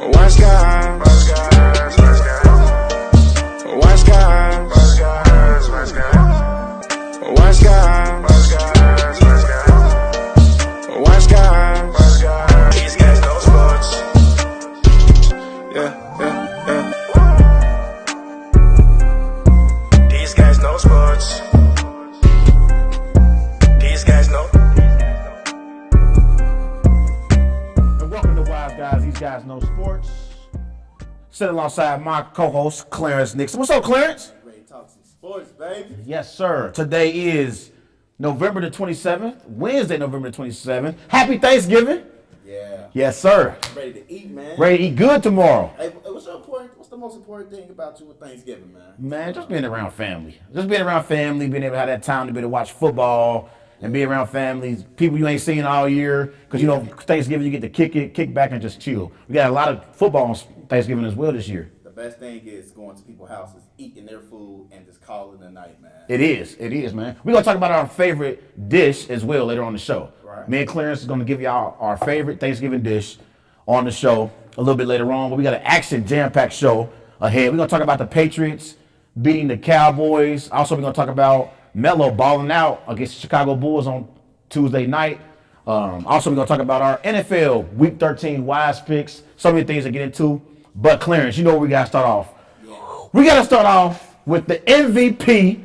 What's God? What's God? What's God? What's God? What's God? What's God? What's God? What's God? What's God? What's God? These guys know sports. Yeah. These guys know sports. These guys know. And welcome to Wise Guys. These guys know sports. Sitting alongside my co-host, Clarence Nixon. What's up, Clarence? Ready to talk some sports, baby. Yes, sir. Today is November the 27th, Wednesday, November the 27th. Happy Thanksgiving. Yeah. Yes, sir. Ready to eat, man. Ready to eat good tomorrow. Hey, what's the most important thing about you with Thanksgiving, man? Man, just being around family. Just being around family, being able to have that time to be able to watch football and be around families, people you ain't seen all year. Because, you know, Thanksgiving, you get to kick back and just chill. We got a lot of football on Thanksgiving as well this year. The best thing is going to people's houses, eating their food, and just calling it a night, man. It is, man. We're going to talk about our favorite dish as well later on the show. Right. Me and Clarence is going to give y'all our favorite Thanksgiving dish on the show a little bit later on. But we got an action jam-packed show ahead. We're going to talk about the Patriots beating the Cowboys. Also, we're going to talk about Melo balling out against the Chicago Bulls on Tuesday night. Also, we're going to talk about our NFL Week 13 Wise Picks. So many things to get into. But Clarence, you know where we got to start off. Yeah. We got to start off with the MVP,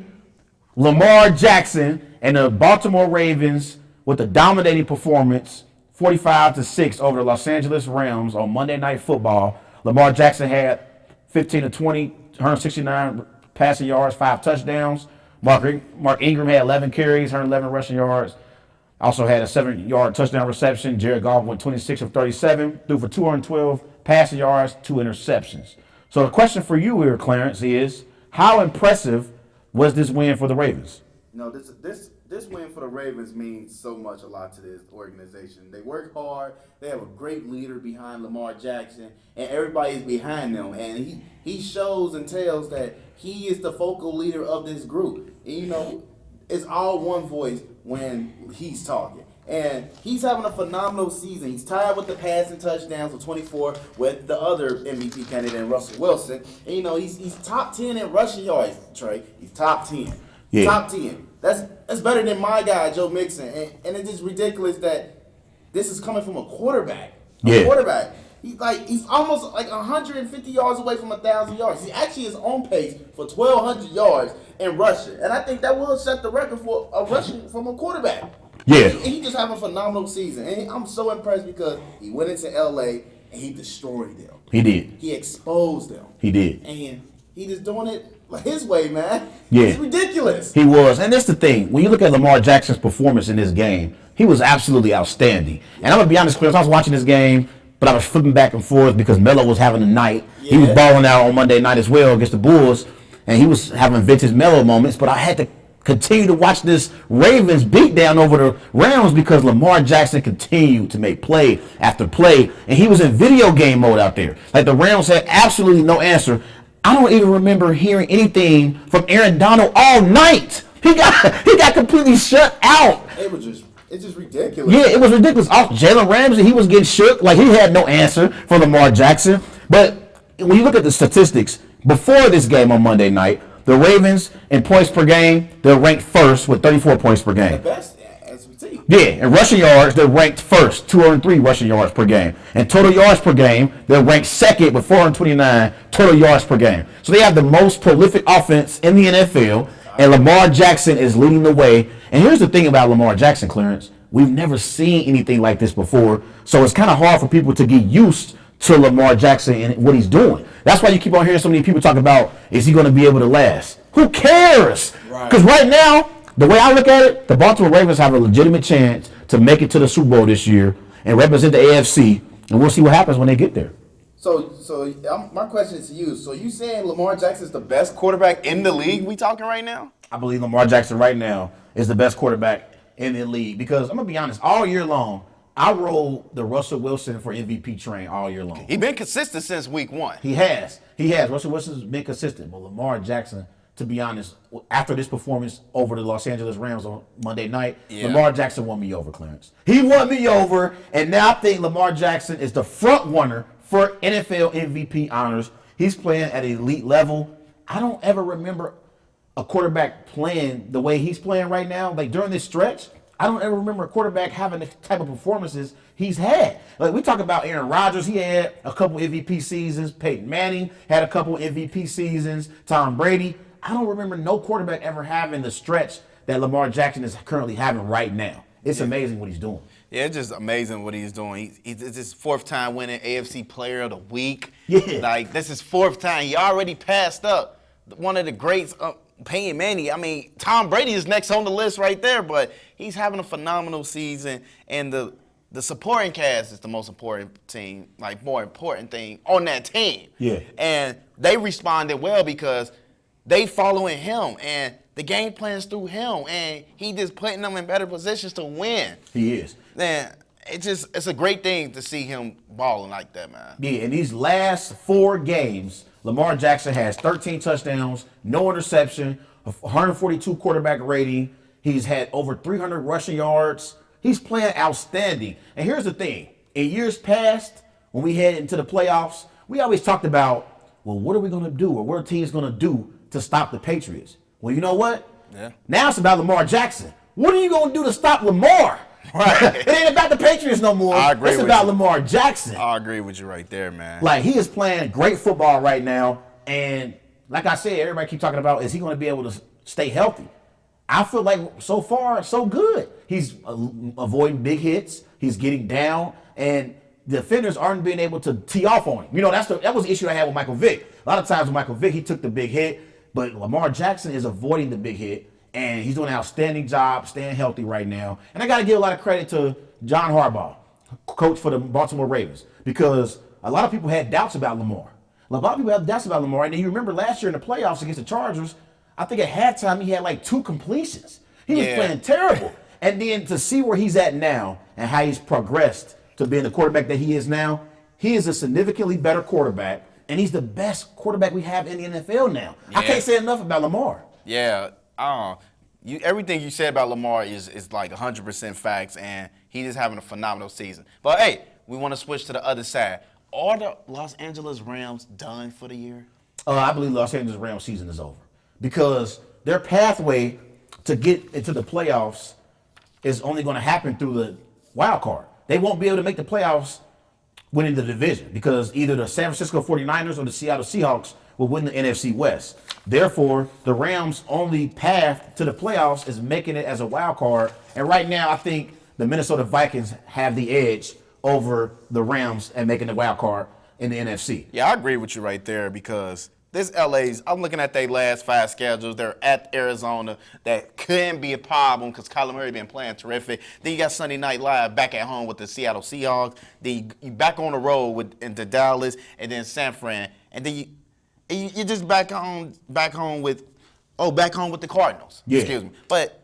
Lamar Jackson, and the Baltimore Ravens with a dominating performance, 45-6 over the Los Angeles Rams on Monday Night Football. Lamar Jackson had 15 of 20, 169 passing yards, 5 touchdowns. Mark Ingram had 11 carries, 111 rushing yards. Also had a 7-yard touchdown reception. Jared Goff went 26 of 37, threw for 212 passing yards, 2 interceptions. So the question for you here, Clarence, is how impressive was this win for the Ravens? No, this win for the Ravens means a lot to this organization. They work hard. They have a great leader behind Lamar Jackson, and everybody is behind them. And he shows and tells that he is the focal leader of this group. And, you know, it's all one voice when he's talking. And he's having a phenomenal season. He's tied with the passing touchdowns with 24 with the other MVP candidate, Russell Wilson. And, you know, he's top 10 in rushing yards, Trey. He's top 10. Yeah. Top 10. That's better than my guy, Joe Mixon. And it's just ridiculous that this is coming from a quarterback. Quarterback. He's almost like 150 yards away from 1,000 yards. He actually is on pace for 1,200 yards in rushing. And I think that will set the record for a rushing from a quarterback. Yeah. He just having a phenomenal season. And I'm so impressed because he went into L.A. and he destroyed them. He did. He exposed them. He did. And he just doing it his way, man. Yeah. It's ridiculous. He was. And that's the thing. When you look at Lamar Jackson's performance in this game, he was absolutely outstanding. And I'm going to be honest, Chris, I was watching this game, but I was flipping back and forth because Melo was having a night. Yeah. He was balling out on Monday night as well against the Bulls, and he was having vintage Melo moments, but I had to continue to watch this Ravens beatdown over the Rams because Lamar Jackson continued to make play after play, and he was in video game mode out there. Like, the Rams had absolutely no answer. I don't even remember hearing anything from Aaron Donald all night. He got completely shut out. It's just ridiculous. Yeah, it was ridiculous. Jalen Ramsey, he was getting shook. Like, he had no answer for Lamar Jackson. But when you look at the statistics, before this game on Monday night, the Ravens in points per game, they're ranked first with 34 points per game. The best, as we see. Yeah, and rushing yards, they're ranked first, 203 rushing yards per game. And total yards per game, they're ranked second with 429 total yards per game. So they have the most prolific offense in the NFL, and Lamar Jackson is leading the way. And here's the thing about Lamar Jackson, Clarence. We've never seen anything like this before, so it's kind of hard for people to get used to Lamar Jackson and what he's doing. That's why you keep on hearing so many people talk about, is he going to be able to last? Who cares? Because right now, the way I look at it, the Baltimore Ravens have a legitimate chance to make it to the Super Bowl this year and represent the AFC, and we'll see what happens when they get there. So my question is to you. So you saying Lamar Jackson is the best quarterback in the league we talking right now? I believe Lamar Jackson right now is the best quarterback in the league because I'm going to be honest, all year long, I rolled the Russell Wilson for MVP train all year long. He's been consistent since week 1. He has. Russell Wilson's been consistent. But Lamar Jackson, to be honest, after this performance over the Los Angeles Rams on Monday night, Lamar Jackson won me over, Clarence. He won me over, and now I think Lamar Jackson is the front runner for NFL MVP honors. He's playing at an elite level. I don't ever remember a quarterback playing the way he's playing right now. Like during this stretch, I don't ever remember a quarterback having the type of performances he's had. Like we talk about Aaron Rodgers, he had a couple MVP seasons. Peyton Manning had a couple MVP seasons. Tom Brady. I don't remember no quarterback ever having the stretch that Lamar Jackson is currently having right now. It's amazing what he's doing. Yeah, it's just amazing what he's doing. It's his fourth time winning AFC Player of the Week. Yeah. Like, this is fourth time. He already passed up one of the greats, Peyton Manning. I mean, Tom Brady is next on the list right there, but he's having a phenomenal season, and the supporting cast is the most important more important thing on that team. Yeah. And they responded well because they following him, and the game plan's through him, and he just putting them in better positions to win. He is. Man, it's a great thing to see him balling like that, man. Yeah, in these last 4 games, Lamar Jackson has 13 touchdowns, no interception, 142 quarterback rating. He's had over 300 rushing yards. He's playing outstanding. And here's the thing. In years past, when we head into the playoffs, we always talked about, well, what are we going to do or what are teams going to do to stop the Patriots? Well, you know what? Yeah. Now it's about Lamar Jackson. What are you going to do to stop Lamar? Right. It ain't about the Patriots no more. I agree it's with about you. Lamar Jackson. I agree with you right there, man. Like, he is playing great football right now. And like I said, everybody keep talking about, is he going to be able to stay healthy? I feel like so far, so good. He's avoiding big hits. He's getting down. And the defenders aren't being able to tee off on him. You know, that was the issue I had with Michael Vick. A lot of times with Michael Vick, he took the big hit. But Lamar Jackson is avoiding the big hit. And he's doing an outstanding job staying healthy right now. And I got to give a lot of credit to John Harbaugh, coach for the Baltimore Ravens, because a lot of people had doubts about Lamar. A lot of people have doubts about Lamar. And then you remember last year in the playoffs against the Chargers, I think at halftime he had like 2 completions. He was playing terrible. And then to see where he's at now and how he's progressed to being the quarterback that he is now, he is a significantly better quarterback. And he's the best quarterback we have in the NFL now. Yeah. I can't say enough about Lamar. Yeah. Everything you said about Lamar is like 100% facts, and he is having a phenomenal season. But, hey, we want to switch to the other side. Are the Los Angeles Rams done for the year? I believe Los Angeles Rams season is over because their pathway to get into the playoffs is only going to happen through the wild card. They won't be able to make the playoffs winning the division because either the San Francisco 49ers or the Seattle Seahawks will win the NFC West. Therefore, the Rams' only path to the playoffs is making it as a wild card. And right now, I think the Minnesota Vikings have the edge over the Rams and making the wild card in the NFC. Yeah, I agree with you right there because this LA's, I'm looking at their last 5 schedules. They're at Arizona. That can be a problem because Kyler Murray been playing terrific. Then you got Sunday Night Live back at home with the Seattle Seahawks. Then you back on the road into Dallas and then San Fran. And then you're just back home with the Cardinals. Yeah. Excuse me. But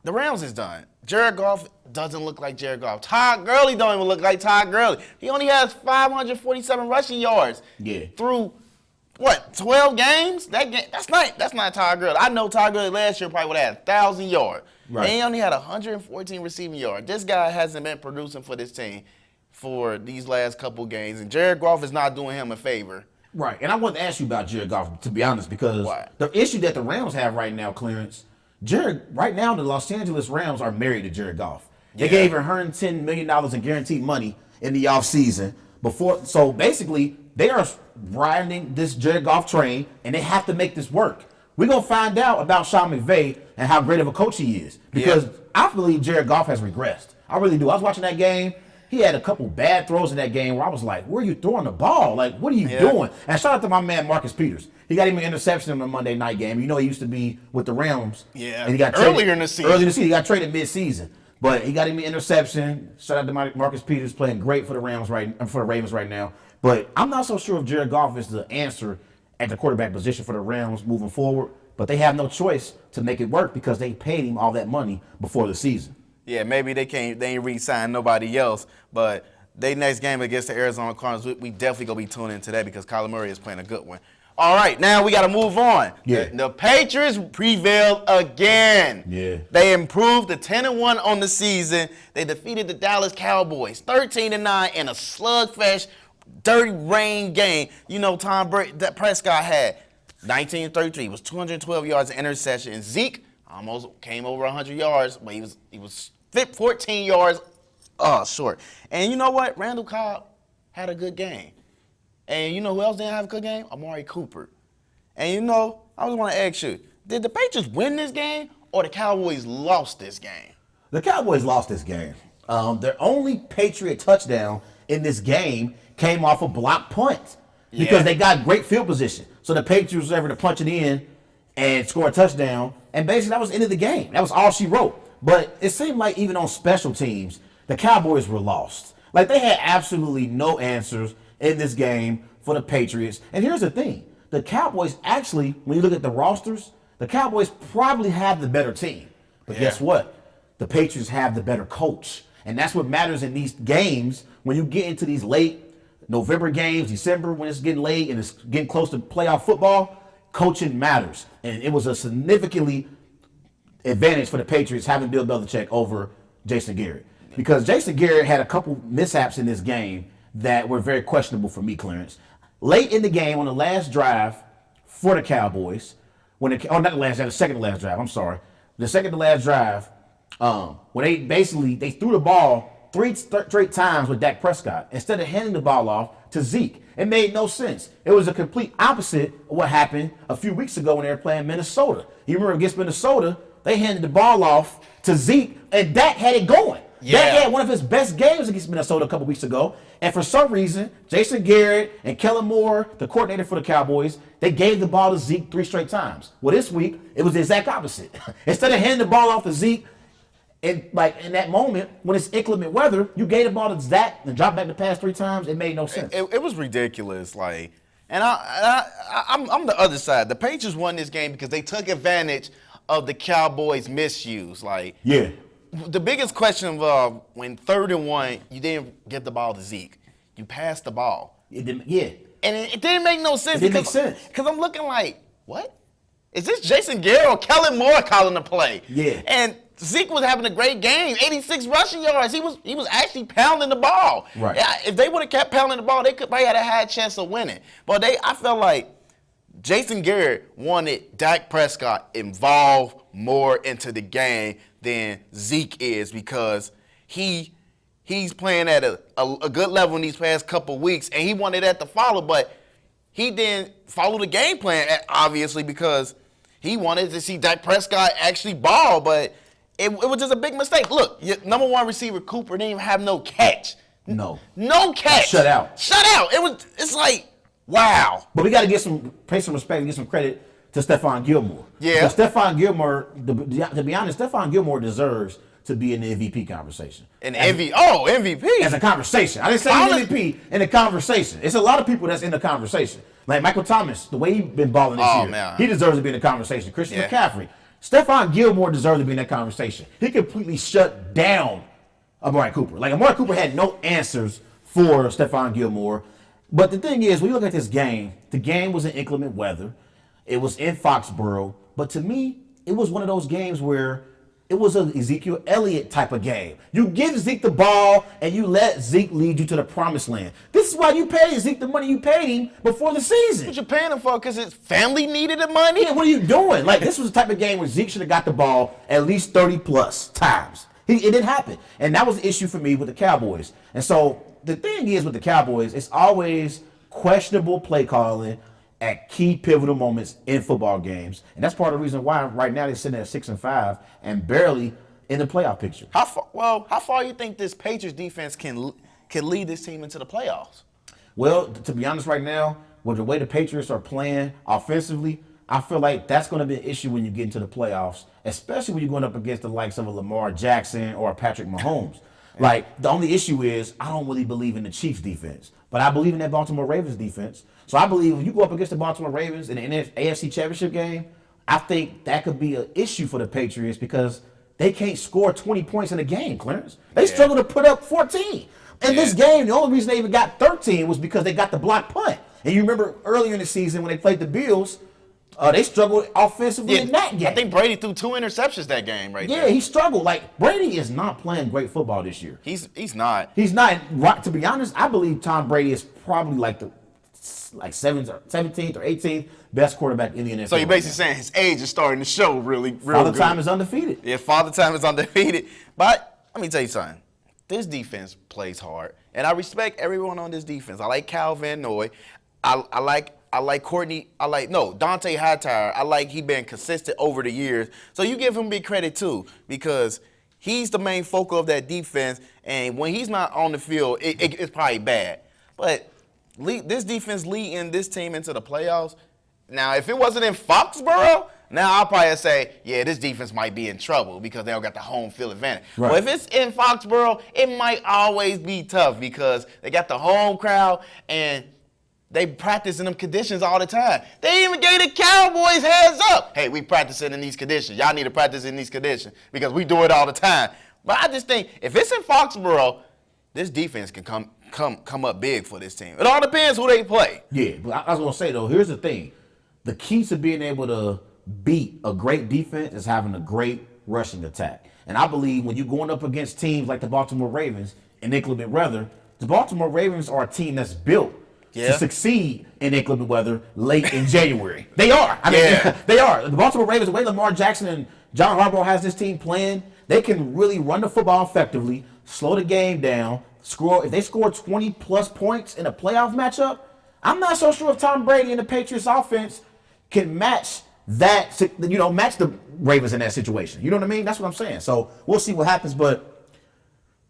the Rams is done. Jared Goff doesn't look like Jared Goff. Todd Gurley don't even look like Todd Gurley. He only has 547 rushing yards. Yeah. Through 12 games? That's not Todd Gurley. I know Todd Gurley last year probably would have had 1,000 yards. Right. And he only had 114 receiving yards. This guy hasn't been producing for this team for these last couple games, and Jared Goff is not doing him a favor. Right, and I wanted to ask you about Jared Goff, to be honest, because Why? the issue that the Rams have right now, Clarence, right now the Los Angeles Rams are married to Jared Goff. They gave him $110 million in guaranteed money in the offseason. So basically, they are riding this Jared Goff train, and they have to make this work. We're going to find out about Sean McVay and how great of a coach he is, because I believe Jared Goff has regressed. I really do. I was watching that game. He had a couple bad throws in that game where I was like, where are you throwing the ball? Like, what are you doing? And shout out to my man, Marcus Peters. He got him an interception in the Monday night game. You know, he used to be with the Rams. Yeah. And he got Earlier in the season. Earlier in the season. He got traded mid-season. But he got him an interception. Shout out to Marcus Peters, playing great for the Ravens right now. But I'm not so sure if Jared Goff is the answer at the quarterback position for the Rams moving forward. But they have no choice to make it work because they paid him all that money before the season. Yeah, maybe they ain't re-sign nobody else, but they next game against the Arizona Cardinals, we definitely going to be tuning in today because Kyler Murray is playing a good one. All right, now we got to move on. Yeah. The Patriots prevailed again. Yeah. They improved to 10-1 on the season. They defeated the Dallas Cowboys 13-9 in a slugfest dirty rain game. You know, Tom Brady, that Prescott had 1933, was 212 yards of interception, and Zeke almost came over 100 yards, but he was 14 yards short. And you know what? Randall Cobb had a good game. And you know who else didn't have a good game? Amari Cooper. And you know, I just want to ask you, did the Patriots win this game or the Cowboys lost this game? The Cowboys lost this game. Their only Patriot touchdown in this game came off a block punt because they got great field position. So the Patriots were able to punch it in and score a touchdown. And basically, that was the end of the game. That was all she wrote. But it seemed like even on special teams, the Cowboys were lost. Like, they had absolutely no answers in this game for the Patriots. And here's the thing. The Cowboys actually, when you look at the rosters, the Cowboys probably have the better team. But guess what? The Patriots have the better coach. And that's what matters in these games when you get into these late November games, December, when it's getting late and it's getting close to playoff football. Coaching matters. And it was a significantly advantage for the Patriots having Bill Belichick over Jason Garrett. Because Jason Garrett had a couple mishaps in this game that were very questionable for me, Clarence. Late in the game, on the last drive for the Cowboys, not the last drive, the second to last drive, I'm sorry. The second to last drive, when they threw the ball three straight times with Dak Prescott instead of handing the ball off to Zeke. It made no sense. It was a complete opposite of what happened a few weeks ago when they were playing Minnesota. You remember against Minnesota, they handed the ball off to Zeke, and Dak had it going. Yeah. Dak had one of his best games against Minnesota a couple weeks ago, and for some reason, Jason Garrett and Kellen Moore, the coordinator for the Cowboys, they gave the ball to Zeke 3 straight times. Well, this week, it was the exact opposite. Instead of handing the ball off to Zeke, in that moment, when it's inclement weather, you gave the ball to Zach and dropped back the pass 3 times. It made no sense. It was ridiculous. Like, and I'm the other side. The Patriots won this game because they took advantage of the Cowboys' misuse. Like, Yeah. the biggest question of when 3rd and 1, you didn't get the ball to Zeke. You passed the ball. Yeah. And it didn't make no sense. It didn't make sense. Because I'm looking like, what? Is this Jason Garrett or Kellen Moore calling the play? Yeah. And Zeke was having a great game, 86 rushing yards. He was actually pounding the ball. Right. Yeah, if they would have kept pounding the ball, they could probably had a high chance of winning. But I felt like Jason Garrett wanted Dak Prescott involved more into the game than Zeke is because he's playing at a good level in these past couple weeks, and he wanted that to follow, but he didn't follow the game plan, obviously, because he wanted to see Dak Prescott actually ball, but it was just a big mistake. Look, your number 1 receiver, Cooper, didn't even have no catch. No. No catch. Shut out. It's like, wow. But we got to pay some respect and give some credit to Stephon Gilmore. Yeah. Because Stephon Gilmore, to be honest, Stephon Gilmore deserves to be in the MVP conversation. MVP. As a conversation. I didn't say MVP, in the conversation. It's a lot of people that's in the conversation. Like Michael Thomas, the way he's been balling this year, man. he deserves to be in the conversation. Christian Yeah. McCaffrey. Stephon Gilmore deserves to be in that conversation. He completely shut down Amari Cooper. Like, Amari Cooper had no answers for Stephon Gilmore. But the thing is, when you look at this game, the game was in inclement weather. It was in Foxborough. But to me, it was one of those games where it was an Ezekiel Elliott type of game. You give Zeke the ball and you let Zeke lead you to the promised land. This is why you paid Zeke the money you paid him before the season. What you paying him for? Because his family needed the money? Yeah, what are you doing? Like, this was the type of game where Zeke should have got the ball at least 30 plus times. It didn't happen. And that was the issue for me with the Cowboys. And so the thing is with the Cowboys, it's always questionable play calling at key pivotal moments in football games. And that's part of the reason why right now they're sitting at 6-5 and barely in the playoff picture. How far you think this Patriots defense can lead this team into the playoffs? Well, to be honest right now, with the way the Patriots are playing offensively, I feel like that's going to be an issue when you get into the playoffs, especially when you're going up against the likes of a Lamar Jackson or a Patrick Mahomes. Like, the only issue is I don't really believe in the Chiefs defense, but I believe in that Baltimore Ravens defense. So I believe if you go up against the Baltimore Ravens in the AFC Championship game, I think that could be an issue for the Patriots because they can't score 20 points in a game, Clarence. They struggle to put up 14. In this game, the only reason they even got 13 was because they got the block punt. And you remember earlier in the season when they played the Bills, They struggled offensively in that game. I think Brady threw 2 interceptions that game right Yeah, there. he struggled. Like, Brady is not playing great football this year. He's not. He's not. To be honest, I believe Tom Brady is probably like the 17th or 18th best quarterback in the NFL. So you're basically saying his age is starting to show real Father good. Time is undefeated. Yeah, Father Time is undefeated. But let me tell you something. This defense plays hard, and I respect everyone on this defense. I like Kyle Van Noy. I like Courtney. Dante Hightower. I like he been consistent over the years. So you give him big credit too, because he's the main focal of that defense. And when he's not on the field, it's probably bad. But this defense leading this team into the playoffs. Now, if it wasn't in Foxborough, now I'll probably say, yeah, this defense might be in trouble because they don't got the home field advantage. Right. But if it's in Foxborough, it might always be tough because they got the home crowd and they practice in them conditions all the time. They even gave the Cowboys heads up. Hey, we practicing in these conditions. Y'all need to practice in these conditions because we do it all the time. But I just think if it's in Foxborough, this defense can come up big for this team. It all depends who they play. Yeah, but I was going to say, though, here's the thing. The key to being able to beat a great defense is having a great rushing attack. And I believe when you're going up against teams like the Baltimore Ravens in inclement weather, the Baltimore Ravens are a team that's built to succeed in inclement weather late in January. They are. I mean, they are. The Baltimore Ravens, the way Lamar Jackson and John Harbaugh has this team playing, they can really run the football effectively, slow the game down, if they score 20-plus points in a playoff matchup, I'm not so sure if Tom Brady and the Patriots offense can match that, match the Ravens in that situation. You know what I mean? That's what I'm saying. So we'll see what happens, but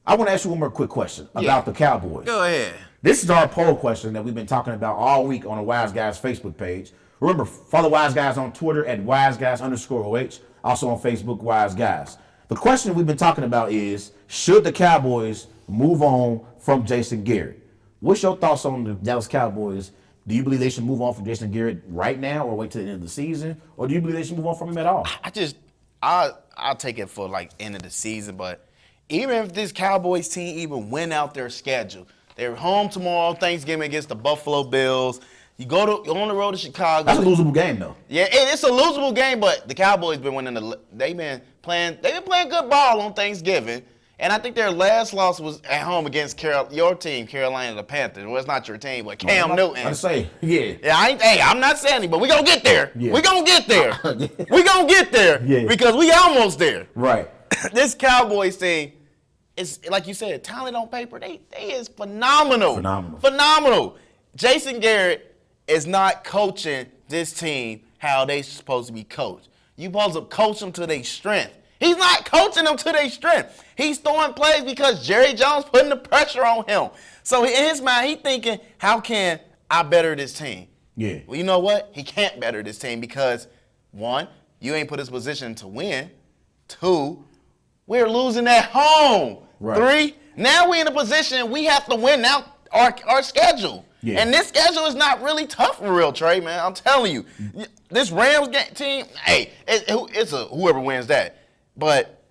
I want to ask you one more quick question about the Cowboys. Go ahead. This is our poll question that we've been talking about all week on the Wise Guys Facebook page. Remember, follow Wise Guys on Twitter at WiseGuys_OH, also on Facebook, Wise Guys. The question we've been talking about is, should the Cowboys move on from Jason Garrett? What's your thoughts on the Dallas Cowboys? Do you believe they should move on from Jason Garrett right now or wait till the end of the season? Or do you believe they should move on from him at all? I'll take it for like end of the season, but even if this Cowboys team even win out their schedule, they're home tomorrow, Thanksgiving against the Buffalo Bills. You go on the road to Chicago. That's a losable game, though. Yeah, it's a losable game, but the Cowboys been winning. They've been playing good ball on Thanksgiving, and I think their last loss was at home against your team, Carolina the Panthers. Well, it's not your team, but Cam Newton. I say, yeah. Yeah, I'm not saying it, but we gonna get there. Yeah. We gonna get there. We gonna get there. Yeah. Because we almost there. Right. This Cowboys team is, like you said, talent on paper. They is phenomenal. Phenomenal. Jason Garrett is not coaching this team how they supposed to be coached. You supposed to coach them to their strength. He's not coaching them to their strength. He's throwing plays because Jerry Jones putting the pressure on him. So in his mind, he thinking, how can I better this team? Yeah. Well, you know what? He can't better this team because, one, you ain't put his position to win. Two, we're losing at home. Right. Three, now we're in a position we have to win now our schedule. Yeah. And this schedule is not really tough for real, Trey, man. I'm telling you. This Rams team, hey, it's whoever wins that. But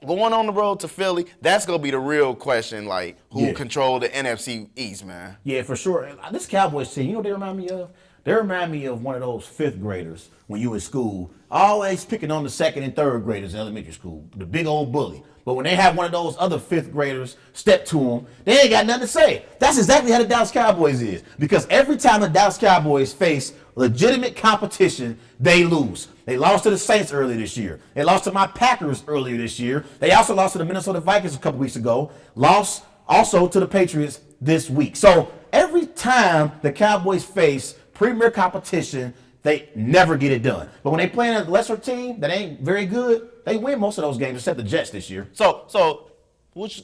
going on the road to Philly, that's going to be the real question, like, who control the NFC East, man. Yeah, for sure. This Cowboys team, you know what they remind me of? They remind me of one of those fifth graders when you in school, always picking on the second and third graders in elementary school, the big old bully. But when they have one of those other fifth graders step to them, they ain't got nothing to say. That's exactly how the Dallas Cowboys is. Because every time the Dallas Cowboys face legitimate competition, they lose. They lost to the Saints earlier this year. They lost to my Packers earlier this year. They also lost to the Minnesota Vikings a couple weeks ago. Lost also to the Patriots this week. So every time the Cowboys face premier competition, they never get it done. But when they play a lesser team that ain't very good, they win most of those games except the Jets this year. So which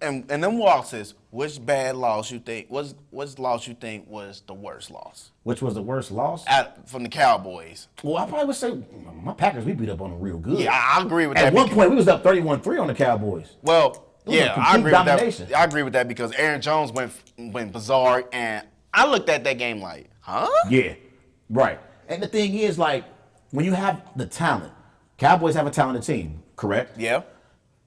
and them losses, which bad loss you think which loss you think was the worst loss? Which was the worst loss? From the Cowboys. Well, I probably would say my Packers, we beat up on them real good. Yeah, I agree with that. At one point, we was up 31-3 on the Cowboys. Well, yeah, I agree domination. with that. I agree with that because Aaron Jones went bizarre, and I looked at that game like, huh? Yeah, right. And the thing is, like, when you have the talent, Cowboys have a talented team, correct? Yeah.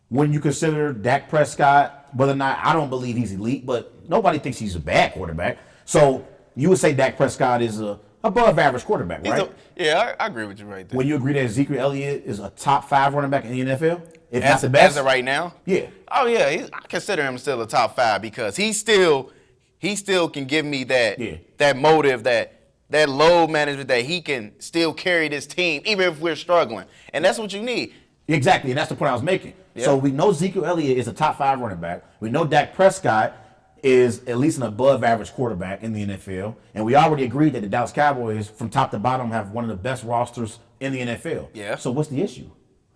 When you consider Dak Prescott, whether or not, I don't believe he's elite, but nobody thinks he's a bad quarterback. So you would say Dak Prescott is a above average quarterback, right? I agree with you right there. Would you agree that Ezekiel Elliott is a top 5 running back in the NFL? If not the best? As of right now? Yeah. Oh, yeah. I consider him still a top 5 because he still can give me that motive, that load management, that he can still carry this team even if we're struggling. And that's what you need. Exactly, and that's the point I was making. Yeah. So we know Ezekiel Elliott is a top 5 running back. We know Dak Prescott is at least an above average quarterback in the NFL. And we already agreed that the Dallas Cowboys, from top to bottom, have one of the best rosters in the NFL. Yeah. So what's the issue?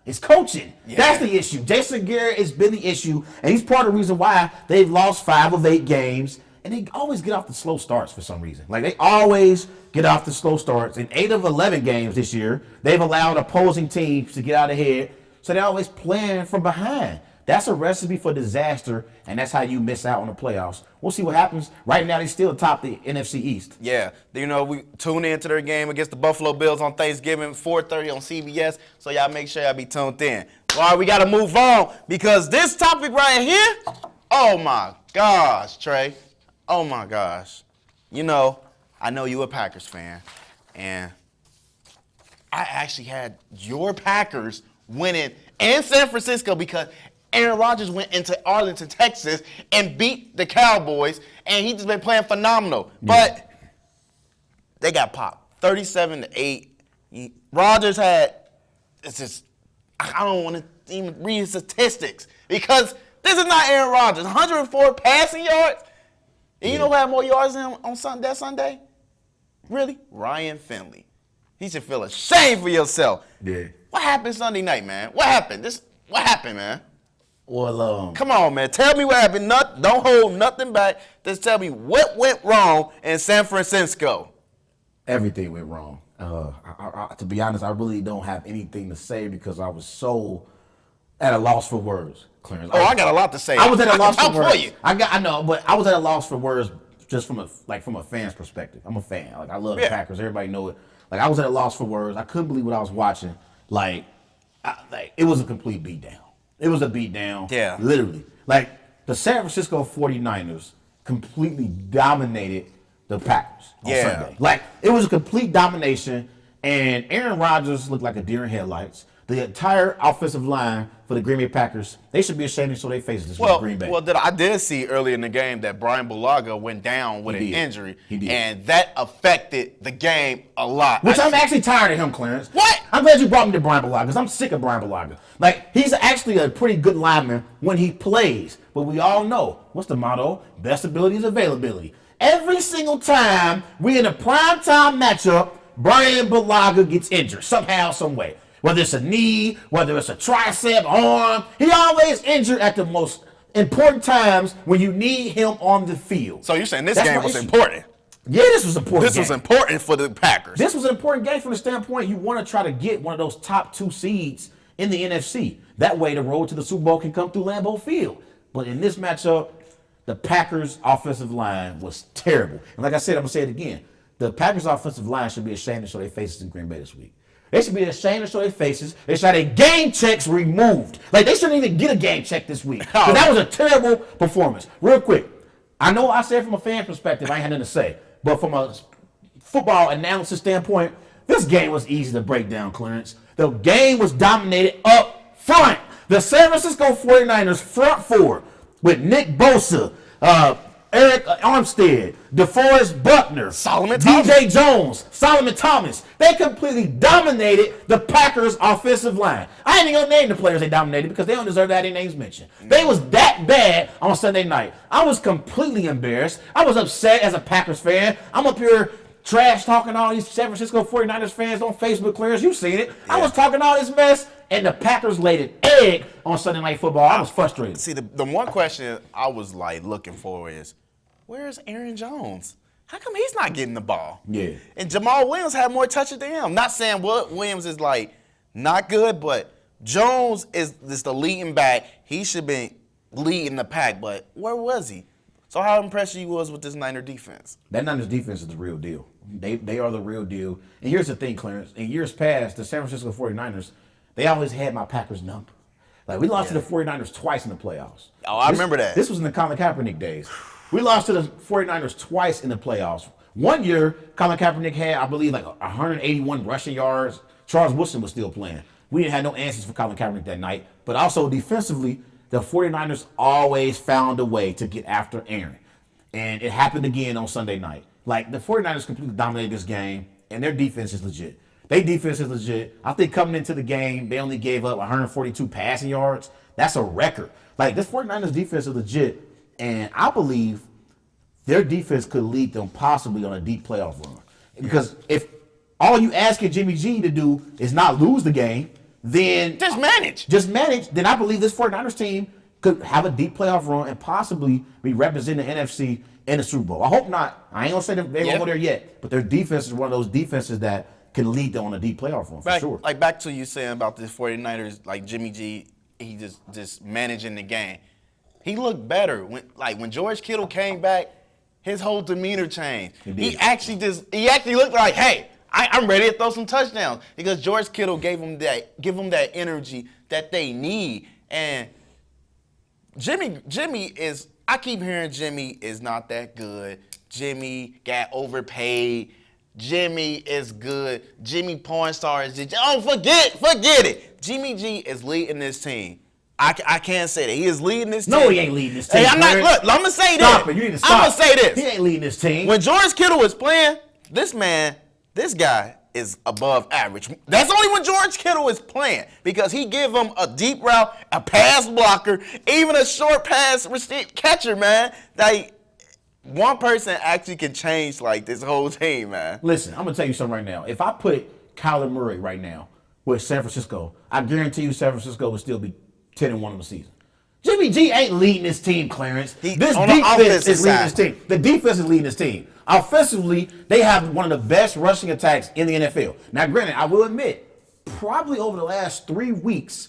It's coaching. Yeah. That's the issue. Jason Garrett has been the issue, and he's part of the reason why they've lost 5 of 8 games. And they always get off the slow starts for some reason. Like, they always get off the slow starts. In 8 of 11 games this year, they've allowed opposing teams to get out ahead. So they're always playing from behind. That's a recipe for disaster, and that's how you miss out on the playoffs. We'll see what happens. Right now, they still atop the NFC East. Yeah. You know, we tune into their game against the Buffalo Bills on Thanksgiving, 4:30 on CBS. So y'all make sure y'all be tuned in. All right, we got to move on because this topic right here, oh, my gosh, Trey. Oh, my gosh. You know, I know you a Packers fan, and I actually had your Packers winning in San Francisco because Aaron Rodgers went into Arlington, Texas, and beat the Cowboys, and he's just been playing phenomenal. Yeah. But they got popped, 37-8. Rodgers had, it's just, I don't want to even read statistics because this is not Aaron Rodgers. 104 passing yards. And you know who had more yards than him on that Sunday? Really? Ryan Finley. He should feel ashamed for yourself. Yeah. What happened Sunday night, man? What happened? What happened, man? Well, come on, man. Tell me what happened. Don't hold nothing back. Just tell me what went wrong in San Francisco. Everything went wrong. To be honest, I really don't have anything to say because I was so at a loss for words, Clarence. I got a lot to say. I was at a loss for words. For you. I know, but I was at a loss for words just from a fan's perspective. I'm a fan. Like, I love the Packers. Everybody know it. Like, I was at a loss for words. I couldn't believe what I was watching. Like, it was a complete beatdown. It was a beatdown. Yeah. Literally. Like, the San Francisco 49ers completely dominated the Packers on Sunday. Like, it was a complete domination, and Aaron Rodgers looked like a deer in headlights. The entire offensive line for the Green Bay Packers, they should be ashamed to show their faces with Green Bay. Well, I did see early in the game that Brian Bulaga went down with an injury. He did. And that affected the game a lot. Which I'm actually tired of him, Clarence. What? I'm glad you brought me to Brian Bulaga because I'm sick of Brian Bulaga. Like, he's actually a pretty good lineman when he plays. But we all know, what's the motto? Best ability is availability. Every single time we in a primetime matchup, Brian Bulaga gets injured somehow, some way. Whether it's a knee, whether it's a tricep, arm, he always injured at the most important times when you need him on the field. So you're saying this game was important? Yeah, this was important. This was important for the Packers. This was an important game from the standpoint you want to try to get one of those top 2 seeds in the NFC. That way the road to the Super Bowl can come through Lambeau Field. But in this matchup, the Packers' offensive line was terrible. And like I said, I'm going to say it again. The Packers' offensive line should be ashamed to show their faces in Green Bay this week. They should be ashamed to show their faces. They should have their game checks removed. Like, they shouldn't even get a game check this week. Because that was a terrible performance. Real quick, I know I said from a fan perspective, I ain't had nothing to say. But from a football analysis standpoint, this game was easy to break down, Clarence. The game was dominated up front. The San Francisco 49ers front 4 with Nick Bosa, Eric Armstead, DeForest Buckner, DJ Jones, Solomon Thomas. They completely dominated the Packers' offensive line. I ain't even gonna name the players they dominated because they don't deserve to have their names mentioned. They was that bad on Sunday night. I was completely embarrassed. I was upset as a Packers fan. I'm up here trash talking all these San Francisco 49ers fans on Facebook, Clarence. You've seen it. Yeah. I was talking all this mess, and the Packers laid an egg on Sunday Night Football. I was frustrated. See, the one question I was like looking for is, where's Aaron Jones? How come he's not getting the ball? Yeah. And Jamal Williams had more touches than him. Not saying Williams is like not good, but Jones is the leading back. He should be leading the pack, but where was he? So how impressed you was with this Niner defense? That Niners defense is the real deal. They are the real deal. And here's the thing, Clarence. In years past, the San Francisco 49ers, they always had my Packers number. Like, we lost to the 49ers twice in the playoffs. Oh, I remember that. This was in the Colin Kaepernick days. We lost to the 49ers twice in the playoffs. One year, Colin Kaepernick had, I believe, like 181 rushing yards. Charles Woodson was still playing. We didn't have no answers for Colin Kaepernick that night. But also defensively, the 49ers always found a way to get after Aaron. And it happened again on Sunday night. Like, the 49ers completely dominated this game, and their defense is legit. Their defense is legit. I think coming into the game, they only gave up 142 passing yards. That's a record. Like, this 49ers defense is legit, and I believe their defense could lead them possibly on a deep playoff run. Because if all you asking Jimmy G to do is not lose the game, then Just manage. then I believe this 49ers team could have a deep playoff run and possibly be representing the NFC in the Super Bowl. I hope not. I ain't gonna say that they won't go there yet, but their defense is one of those defenses that can lead them on a deep playoff run for sure. Like back to you saying about the 49ers, like Jimmy G, he just managing the game. He looked better when George Kittle came back. His whole demeanor changed. He actually looked like, hey, I'm ready to throw some touchdowns, because George Kittle give him that energy that they need. And Jimmy is, I keep hearing Jimmy is not that good. Jimmy got overpaid. Jimmy is good. Jimmy porn star is just, forget it. Jimmy G is leading this team. I can't say that. He is leading this team. No, he ain't leading this team. Hey, I'm going to say Stop this. it. You need to stop. I'm going to say this. He ain't leading this team. When George Kittle is playing, this guy is above average. That's only when George Kittle is playing, because he give him a deep route, a pass blocker, even a short pass catcher, man. Like, one person actually can change like this whole team, man. Listen, I'm gonna tell you something right now. If I put Kyler Murray right now with San Francisco, I guarantee you San Francisco would still be 10-1 on the season. Jimmy G ain't leading this team, Clarence. This defense is leading this team. The defense is leading this team. Offensively, they have one of the best rushing attacks in the NFL. Now, granted, I will admit, probably over the last 3 weeks,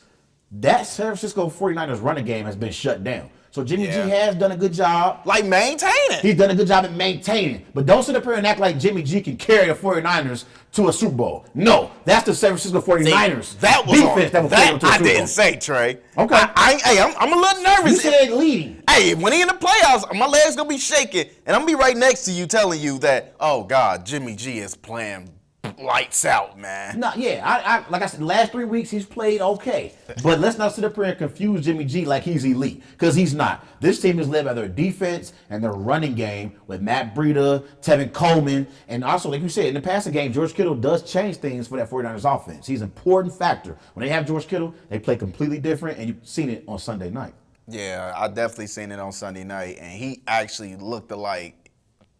that San Francisco 49ers running game has been shut down. So Jimmy G has done a good job. Like maintaining. He's done a good job at maintaining. But don't sit up here and act like Jimmy G can carry the 49ers to a Super Bowl. No, that's the San Francisco 49ers that was defense that will carry them to a I Super Bowl. didn't say, Trey. Okay. I'm a little nervous. You said leading. Hey, when he in the playoffs, my legs gonna be shaking, and I'm gonna be right next to you telling you that, oh God, Jimmy G is playing lights out, man. No, yeah, like I said, the last 3 weeks he's played okay. But let's not sit up here and confuse Jimmy G like he's elite, because he's not. This team is led by their defense and their running game with Matt Breida, Tevin Coleman, and also, like you said, in the passing game, George Kittle does change things for that 49ers offense. He's an important factor. When they have George Kittle, they play completely different, and you've seen it on Sunday night. Yeah, I definitely seen it on Sunday night, and he actually looked like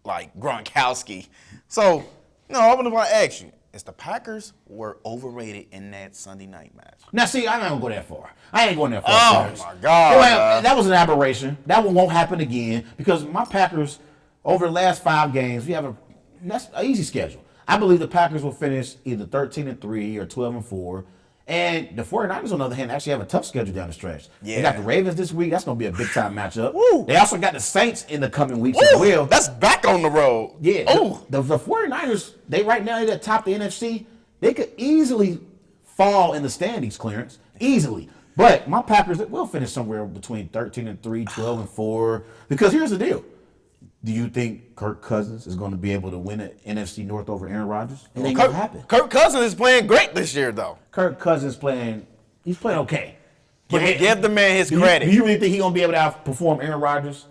Gronkowski. So, I want to ask you, is the Packers were overrated in that Sunday night match? Now, see, I'm not going to go that far. I ain't going that far. Oh, Packers. my God. Well, that was an aberration. That one won't happen again, because my Packers, over the last 5 games, that's an easy schedule. I believe the Packers will finish either 13-3 or 12-4. And the 49ers, on the other hand, actually have a tough schedule down the stretch. Yeah. They got the Ravens this week. That's going to be a big-time matchup. Woo. They also got the Saints in the coming weeks as well. That's back on the road. Yeah. Ooh. The 49ers, they right now, they're at top of the NFC. They could easily fall in the standings, Clarence. Easily. But my Packers will finish somewhere between 13-3, 12-4. Because here's the deal. Do you think Kirk Cousins is going to be able to win an NFC North over Aaron Rodgers? It ain't going to happen. Kirk Cousins is playing great this year, though. Kirk Cousins he's playing okay. Give the man his credit. Do you really think he's going to be able to outperform Aaron Rodgers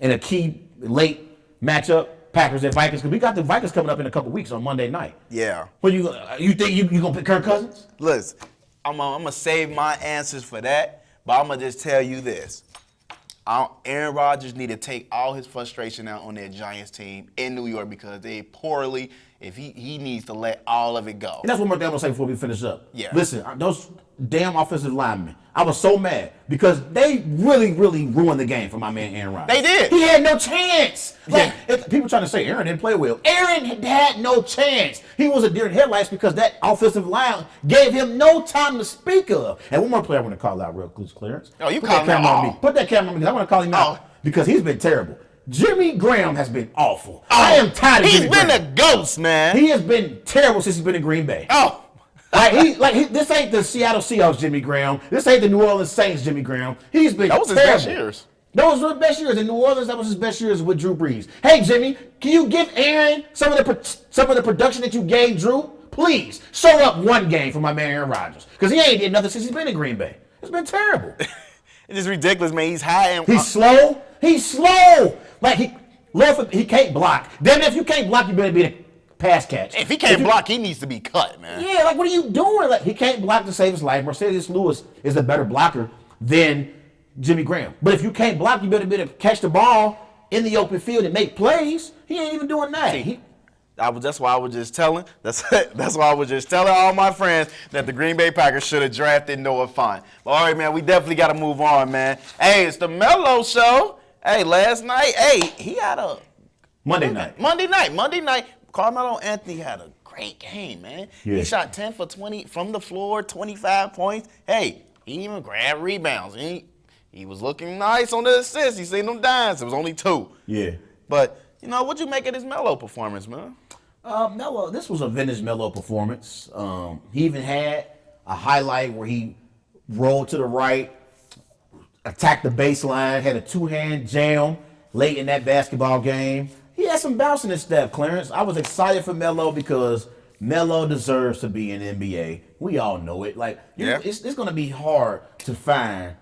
in a key late matchup, Packers and Vikings? Because we got the Vikings coming up in a couple weeks on Monday night. Yeah. But you think you going to pick Kirk Cousins? Listen, I'm going to save my answers for that, but I'm going to just tell you this. Aaron Rodgers need to take all his frustration out on that Giants team in New York, because they poorly. If he needs to let all of it go. And that's one more thing I'm going to say before we finish up. Yeah. Listen, those damn offensive linemen, I was so mad because they really, really ruined the game for my man Aaron Rodgers. They did. He had no chance. People trying to say Aaron didn't play well. Aaron had no chance. He was a deer in headlights because that offensive line gave him no time to speak of. And one more player I want to call out real quick, Clarence. Oh, you Put call that him camera on out. me. Put that camera on me because I want to call him out because he's been terrible. Jimmy Graham has been awful. I am tired of Jimmy Graham. He's been a ghost, man. He has been terrible since he's been in Green Bay. This ain't the Seattle Seahawks Jimmy Graham. This ain't the New Orleans Saints Jimmy Graham. He's been That was his terrible. best years. Those were the best years in New Orleans. That was his best years with Drew Brees. Hey Jimmy, can you give Aaron some of the production that you gave Drew? Please show up one game for my man Aaron Rodgers, because he ain't did nothing since he's been in Green Bay. It's been terrible. It's just ridiculous, man. He's high and He's slow. He's slow. Like he can't block. Then if you can't block, you better be a pass catch. if he can't block, he needs to be cut, man. Yeah, like what are you doing? Like he can't block to save his life. Mercedes Lewis is a better blocker than Jimmy Graham. But if you can't block, you better be able to catch the ball in the open field and make plays. He ain't even doing that. That's why I was just telling. That's why I was just telling all my friends that the Green Bay Packers should have drafted Noah Fant. But all right, man, we definitely got to move on, man. Hey, it's the Melo Show. Hey, last night, he had a Monday night. Monday night, Carmelo Anthony had a great game, man. Yeah. He shot 10 for 20 from the floor, 25 points. Hey, he even grabbed rebounds. He was looking nice on the assists. He seen them dimes. It was only 2. Yeah. But, what'd you make of this Melo performance, man? Melo, this was a vintage Melo performance. He even had a highlight where he rolled to the right, attacked the baseline, had a 2-hand jam late in that basketball game. He had some bounce in his step, Clarence. I was excited for Melo because Melo deserves to be in the NBA. We all know it. It's going to be hard to find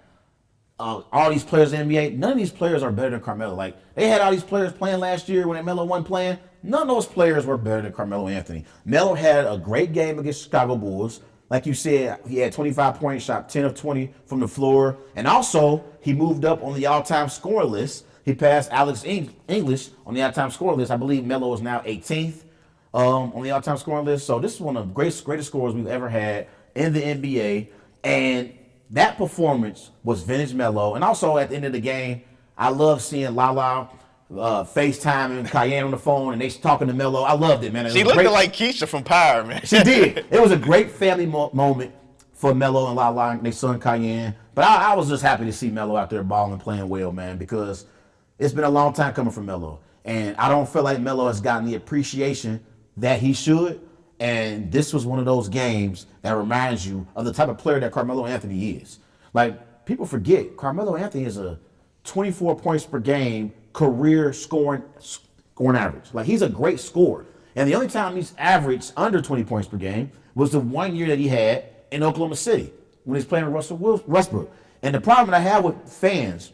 all these players in the NBA. None of these players are better than Carmelo. Like, they had all these players playing last year when Melo wasn't playing. None of those players were better than Carmelo Anthony. Melo had a great game against Chicago Bulls. Like you said, he had 25 points, shot 10 of 20 from the floor. And also, he moved up on the all-time score list. He passed Alex English on the all-time score list. I believe Melo is now 18th on the all-time scoring list. So this is one of the greatest scores we've ever had in the NBA. And that performance was vintage Melo. And also at the end of the game, I love seeing Lala FaceTime and Cayenne on the phone and they talking to Melo. I loved it, man. She looked like Keisha from Power, man. She did. It was a great family moment for Melo and Lala and their son Cayenne. But I was just happy to see Melo out there balling and playing well, man, because it's been a long time coming from Melo. And I don't feel like Melo has gotten the appreciation that he should. And this was one of those games that reminds you of the type of player that Carmelo Anthony is. Like, people forget, Carmelo Anthony is a 24 points per game career scoring average. Like, he's a great scorer. And the only time he's averaged under 20 points per game was the 1 year that he had in Oklahoma City when he's playing with Russell Westbrook. And the problem that I have with fans,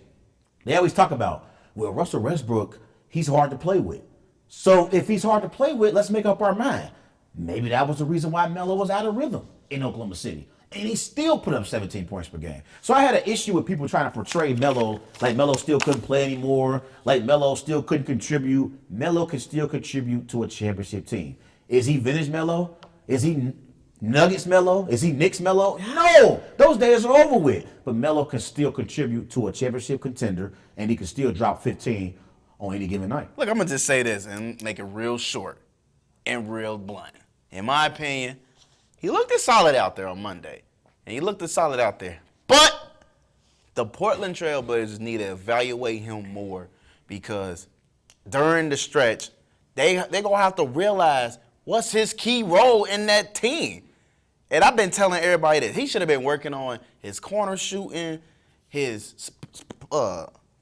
they always talk about, well, Russell Westbrook, he's hard to play with. So if he's hard to play with, let's make up our mind. Maybe that was the reason why Melo was out of rhythm in Oklahoma City. And he still put up 17 points per game. So I had an issue with people trying to portray Melo like Melo still couldn't play anymore, like Melo still couldn't contribute. Melo can still contribute to a championship team. Is he vintage Melo? Is he Nuggets Melo? Is he Knicks Melo? No! Those days are over with. But Melo can still contribute to a championship contender, and he can still drop 15 on any given night. Look, I'm going to just say this and make it real short and real blunt. In my opinion, he looked as solid out there on Monday. And he looked as solid out there. But the Portland Trailblazers need to evaluate him more because during the stretch, they're going to have to realize what's his key role in that team. And I've been telling everybody that he should have been working on his corner shooting, his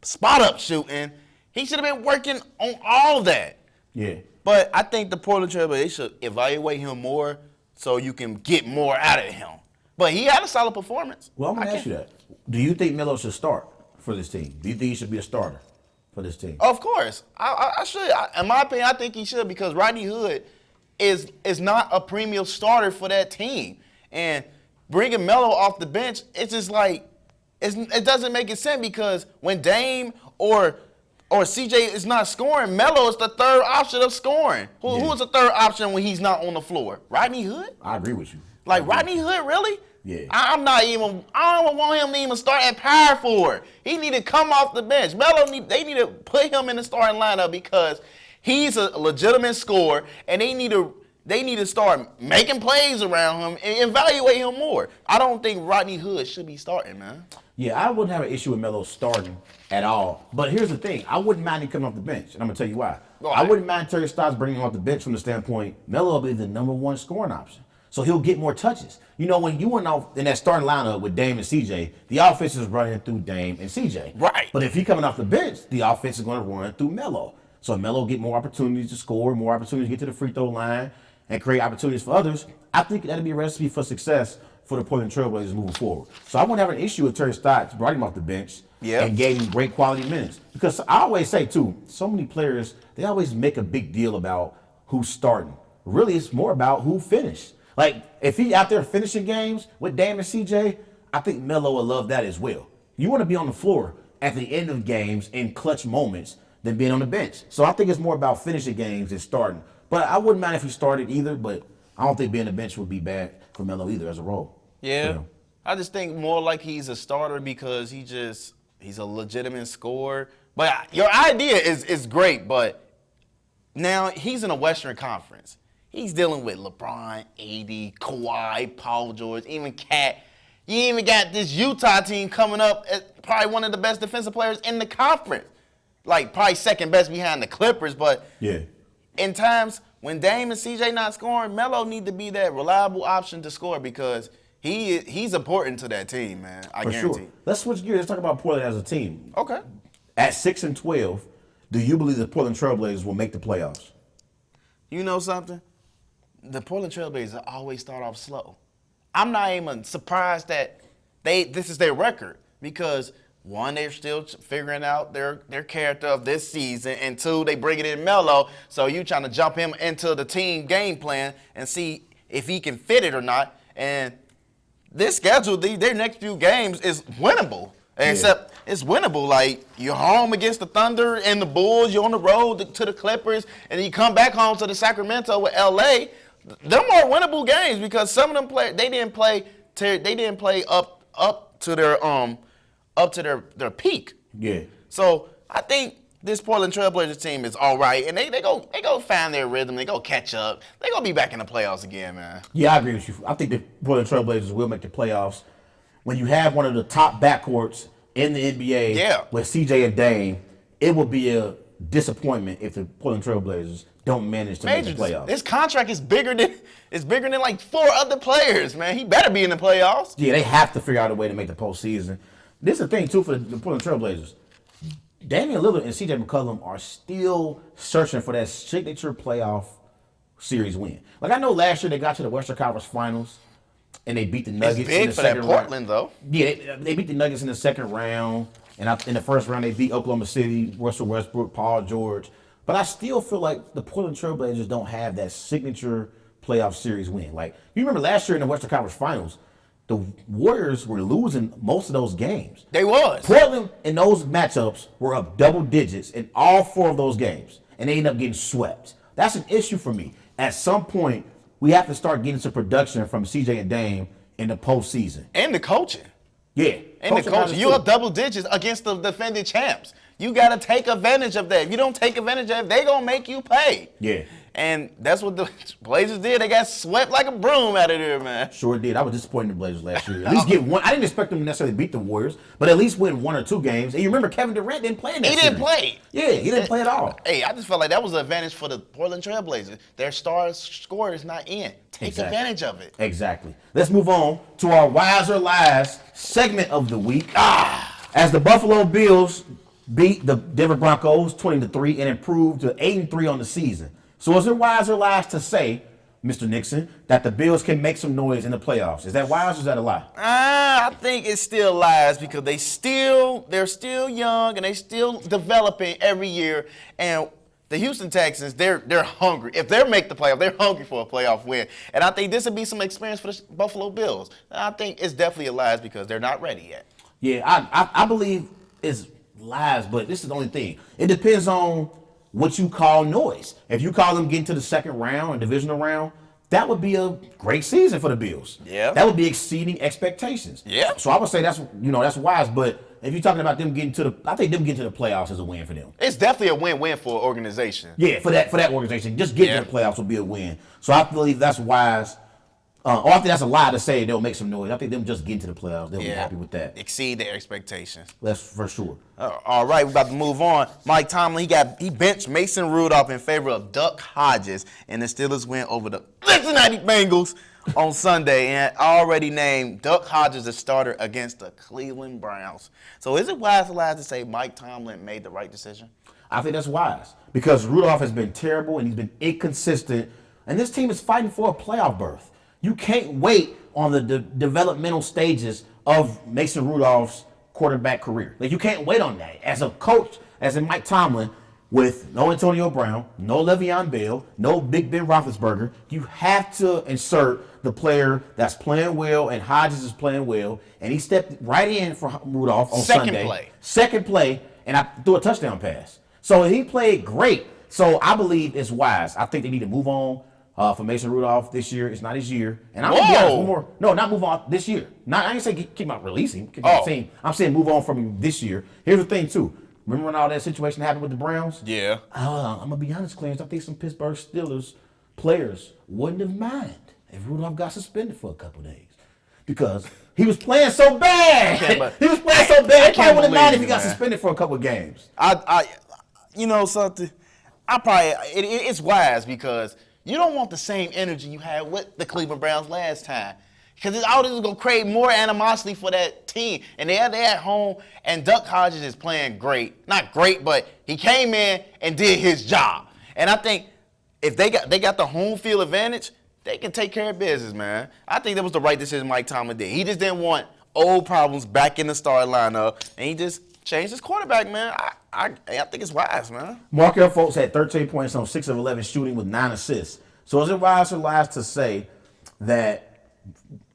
spot-up shooting. He should have been working on all that. Yeah. But I think the Portland Trailblazers should evaluate him more so you can get more out of him. But he had a solid performance. Well, I'm going to ask you that. Do you think Melo should start for this team? Do you think he should be a starter for this team? Of course. I should. In my opinion, I think he should because Rodney Hood is not a premium starter for that team. And bringing Melo off the bench, it's just like, it doesn't make it sense because when Dame or CJ is not scoring, Melo is the third option of scoring. Who is the third option when he's not on the floor? Rodney Hood? I agree with you. Like Rodney Hood, really? Yeah. I don't want him to even start at power forward. He need to come off the bench. They need to put him in the starting lineup because he's a legitimate scorer, and they need to start making plays around him and evaluate him more. I don't think Rodney Hood should be starting, man. Yeah, I wouldn't have an issue with Melo starting at all. But here's the thing. I wouldn't mind him coming off the bench, and I'm going to tell you why. I wouldn't mind Terry Stotts bringing him off the bench from the standpoint Melo will be the number one scoring option. So he'll get more touches. You know, when you went off in that starting lineup with Dame and CJ, the offense is running through Dame and CJ. Right. But if he coming off the bench, the offense is going to run through Melo. So Melo get more opportunities to score, more opportunities to get to the free throw line, and create opportunities for others. I think that'll be a recipe for success for the Portland Trailblazers moving forward. So I wouldn't have an issue with Terry Stotts brought him off the bench and gave him great quality minutes. Because I always say, too, so many players, they always make a big deal about who's starting. Really, it's more about who finished. Like, if he out there finishing games with Dame and CJ, I think Melo will love that as well. You want to be on the floor at the end of games in clutch moments than being on the bench. So I think it's more about finishing games than starting. But I wouldn't mind if he started either, but I don't think being on the bench would be bad for Melo either as a role. Yeah. I just think more like he's a starter because he's a legitimate scorer. But your idea is great, but now he's in a Western Conference. He's dealing with LeBron, AD, Kawhi, Paul George, even Cat. You even got this Utah team coming up as probably one of the best defensive players in the conference. Like, probably second best behind the Clippers, but in times when Dame and CJ not scoring, Melo need to be that reliable option to score because he's important to that team, man. I guarantee. Sure. Let's switch gears. Let's talk about Portland as a team. Okay. At 6-12, do you believe the Portland Trailblazers will make the playoffs? You know something? The Portland Trailblazers always start off slow. I'm not even surprised that this is their record because one, they're still figuring out their character of this season, and two, they bring it in Melo, so you trying to jump him into the team game plan and see if he can fit it or not. And this schedule, their next few games is winnable. Except it's winnable. Like, you're home against the Thunder and the Bulls. You're on the road to the Clippers, and then you come back home to the Sacramento with L.A. They're more winnable games because some of them they didn't play up to their peak. Yeah. So I think this Portland Trailblazers team is all right, and they go find their rhythm. They go catch up. They gonna be back in the playoffs again, man. Yeah, I agree with you. I think the Portland Trailblazers will make the playoffs. When you have one of the top backcourts in the NBA with CJ and Dame, it will be a disappointment if the Portland Trailblazers don't manage to make the playoffs. This contract is bigger than like 4 other players, man. He better be in the playoffs. Yeah, they have to figure out a way to make the postseason. This is the thing, too, for the Portland Trailblazers. Damian Lillard and CJ McCollum are still searching for that signature playoff series win. Like, I know last year they got to the Western Conference Finals and they beat the Nuggets. It's big in the for that second Portland, though. Yeah, they beat the Nuggets in the second round. And in the first round, they beat Oklahoma City, Russell Westbrook, Paul George. But I still feel like the Portland Trailblazers don't have that signature playoff series win. Like, you remember last year in the Western Conference Finals, the Warriors were losing most of those games. They was. Portland in those matchups were up double digits in all 4 of those games, and they ended up getting swept. That's an issue for me. At some point, we have to start getting some production from CJ and Dame in the postseason. And the coaching. Yeah. And the coaching. You're up double digits against the defending champs. You got to take advantage of that. If you don't take advantage of it, they're going to make you pay. Yeah. And that's what the Blazers did. They got swept like a broom out of there, man. Sure did. I was disappointed in the Blazers last year. At least get one. I didn't expect them to necessarily beat the Warriors, but at least win 1 or 2 games. And you remember Kevin Durant didn't play in that series. He didn't play. Yeah, he didn't play at all. Hey, I just felt like that was an advantage for the Portland Trailblazers. Their star scorer is not in. Take advantage of it. Exactly. Let's move on to our Wise or Lies segment of the week. As the Buffalo Bills beat the Denver Broncos 20-3 and improved to 8-3 on the season. So is it wise or lies to say, Mr. Nixon, that the Bills can make some noise in the playoffs? Is that wise or is that a lie? I think it's still lies because they're still young and they still developing every year. And the Houston Texans, they're hungry. If they make the playoff, they're hungry for a playoff win. And I think this would be some experience for the Buffalo Bills. I think it's definitely a lies because they're not ready yet. Yeah, I believe it's lies, but this is the only thing. It depends on what you call noise. If you call them getting to the second round or divisional round, that would be a great season for the Bills. Yeah. That would be exceeding expectations. Yeah. So I would say that's wise, but if you're talking about them I think them getting to the playoffs is a win for them. It's definitely a win-win for an organization. Yeah, for that organization. Just getting to the playoffs will be a win. So I believe that's wise. I think that's a lie to say they'll make some noise. I think them just getting to the playoffs, they'll be happy with that. Exceed their expectations. That's for sure. All right, we're about to move on. Mike Tomlin, he benched Mason Rudolph in favor of Duck Hodges, and the Steelers win over the Cincinnati Bengals on Sunday, and already named Duck Hodges the starter against the Cleveland Browns. So is it wise to say Mike Tomlin made the right decision? I think that's wise because Rudolph has been terrible and he's been inconsistent, and this team is fighting for a playoff berth. You can't wait on the developmental stages of Mason Rudolph's quarterback career. Like, you can't wait on that. As a coach, as in Mike Tomlin, with no Antonio Brown, no Le'Veon Bell, no Big Ben Roethlisberger, you have to insert the player that's playing well, and Hodges is playing well, and he stepped right in for Rudolph on Sunday. Second play, and I threw a touchdown pass. So he played great. So I believe it's wise. I think they need to move on for Mason Rudolph this year. It's not his year. And I'm going to be honest, not move on this year. I ain't saying keep out releasing. I'm saying move on from him this year. Here's the thing, too. Remember when all that situation happened with the Browns? Yeah. I'm going to be honest, Clarence. I think some Pittsburgh Steelers players wouldn't have minded if Rudolph got suspended for a couple days. Because he was playing so bad. He was playing so bad. I probably wouldn't have minded if he got suspended for a couple of games. You know something? It's wise because you don't want the same energy you had with the Cleveland Browns last time. Because all this is going to create more animosity for that team. And they're at home, and Duck Hodges is playing great. Not great, but he came in and did his job. And I think if they got the home field advantage, they can take care of business, man. I think that was the right decision Mike Tomlin did. He just didn't want old problems back in the starting lineup, and he just changed his quarterback, man. I think it's wise, man. Markelle Fultz had 13 points on 6 of 11 shooting with 9 assists. So is it wise or lies to say that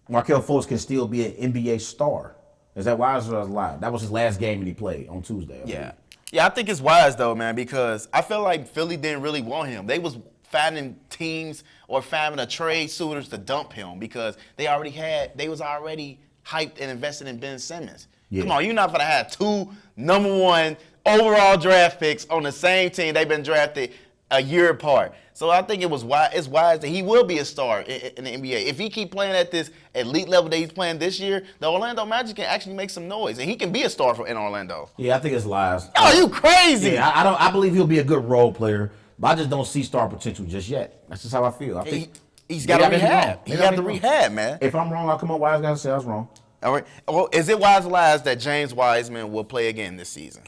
Markelle Fultz can still be an NBA star? Is that wise or lies? That was his last game that he played on Tuesday. Yeah, I think it's wise, though, man, because I feel like Philly didn't really want him. They was finding teams or finding a trade suitors to dump him because they was already hyped and invested in Ben Simmons. Yeah. Come on, you're not going to have 2 number 1 overall draft picks on the same team. They've been drafted a year apart. So I think it's wise that he will be a star in the NBA. If he keep playing at this elite level that he's playing this year, the Orlando Magic can actually make some noise, and he can be a star in Orlando. Yeah, I think it's lies. Oh, you crazy. Yeah, I believe he'll be a good role player, but I just don't see star potential just yet. That's just how I feel. I think he's got to rehab. He got to rehab, man. If I'm wrong, I'll come on wise guys and say I was wrong. All right. Well, is it wise or lies that James Wiseman will play again this season?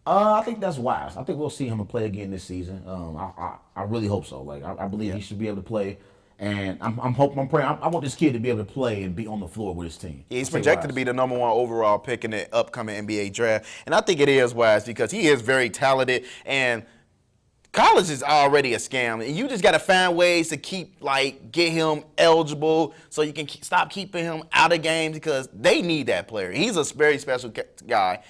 I think that's wise. I think we'll see him play again this season. I really hope so. Like I believe he should be able to play, and I'm praying. I want this kid to be able to play and be on the floor with his team. Yeah, he's projected to be the number 1 overall pick in the upcoming NBA draft, and I think it is wise because he is very talented, and college is already a scam. You just got to find ways to get him eligible so you can stop keeping him out of games because they need that player. He's a very special guy.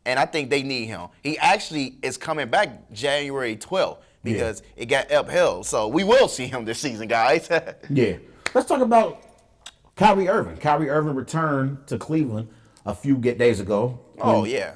And I think they need him. He actually is coming back January 12th because it got upheld. So we will see him this season, guys. Yeah. Let's talk about Kyrie Irving. Kyrie Irving returned to Cleveland a few days ago.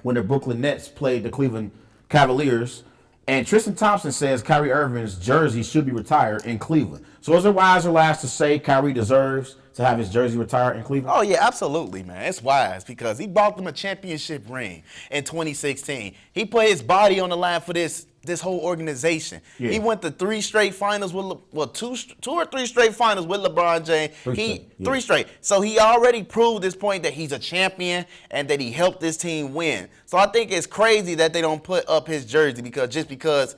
When the Brooklyn Nets played the Cleveland Cavaliers. And Tristan Thompson says Kyrie Irving's jersey should be retired in Cleveland. So is it wise or lies to say Kyrie deserves to have his jersey retired in Cleveland? Oh, yeah, absolutely, man. It's wise because he bought them a championship ring in 2016. He put his body on the line for this whole organization. Yeah. He went to 3 straight finals with two or three straight finals with LeBron James. Three straight. So he already proved this point that he's a champion and that he helped this team win. So I think it's crazy that they don't put up his jersey because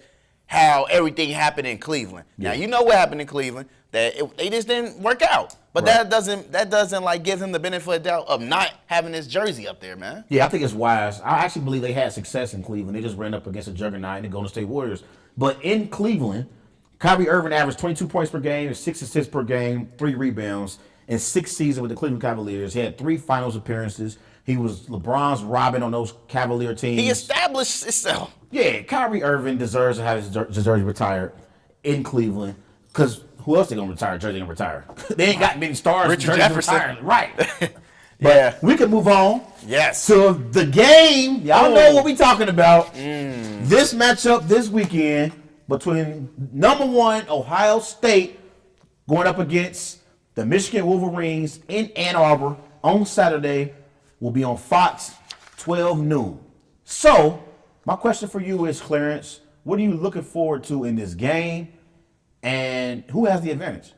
how everything happened in Cleveland. Yeah. Now you know what happened in Cleveland. They just didn't work out. But that doesn't like give him the benefit of doubt of not having his jersey up there, man. Yeah, I think it's wise. I actually believe they had success in Cleveland. They just ran up against a juggernaut in the Golden State Warriors. But in Cleveland, Kyrie Irving averaged 22 points per game, 6 assists per game, 3 rebounds in 6 seasons with the Cleveland Cavaliers. He had 3 finals appearances. He was LeBron's Robin on those Cavalier teams. He established himself. Yeah, Kyrie Irving deserves to have his jersey retired in Cleveland because who else they gonna retire? Jersey gonna retire. They ain't got many stars. Richard Jefferson, right? But we can move on. Yes. To the game. Y'all know what we talking about. This matchup this weekend between number 1 Ohio State going up against The Michigan Wolverines in Ann Arbor on Saturday will be on Fox 12 noon. So, my question for you is, Clarence, what are you looking forward to in this game? And who has the advantage?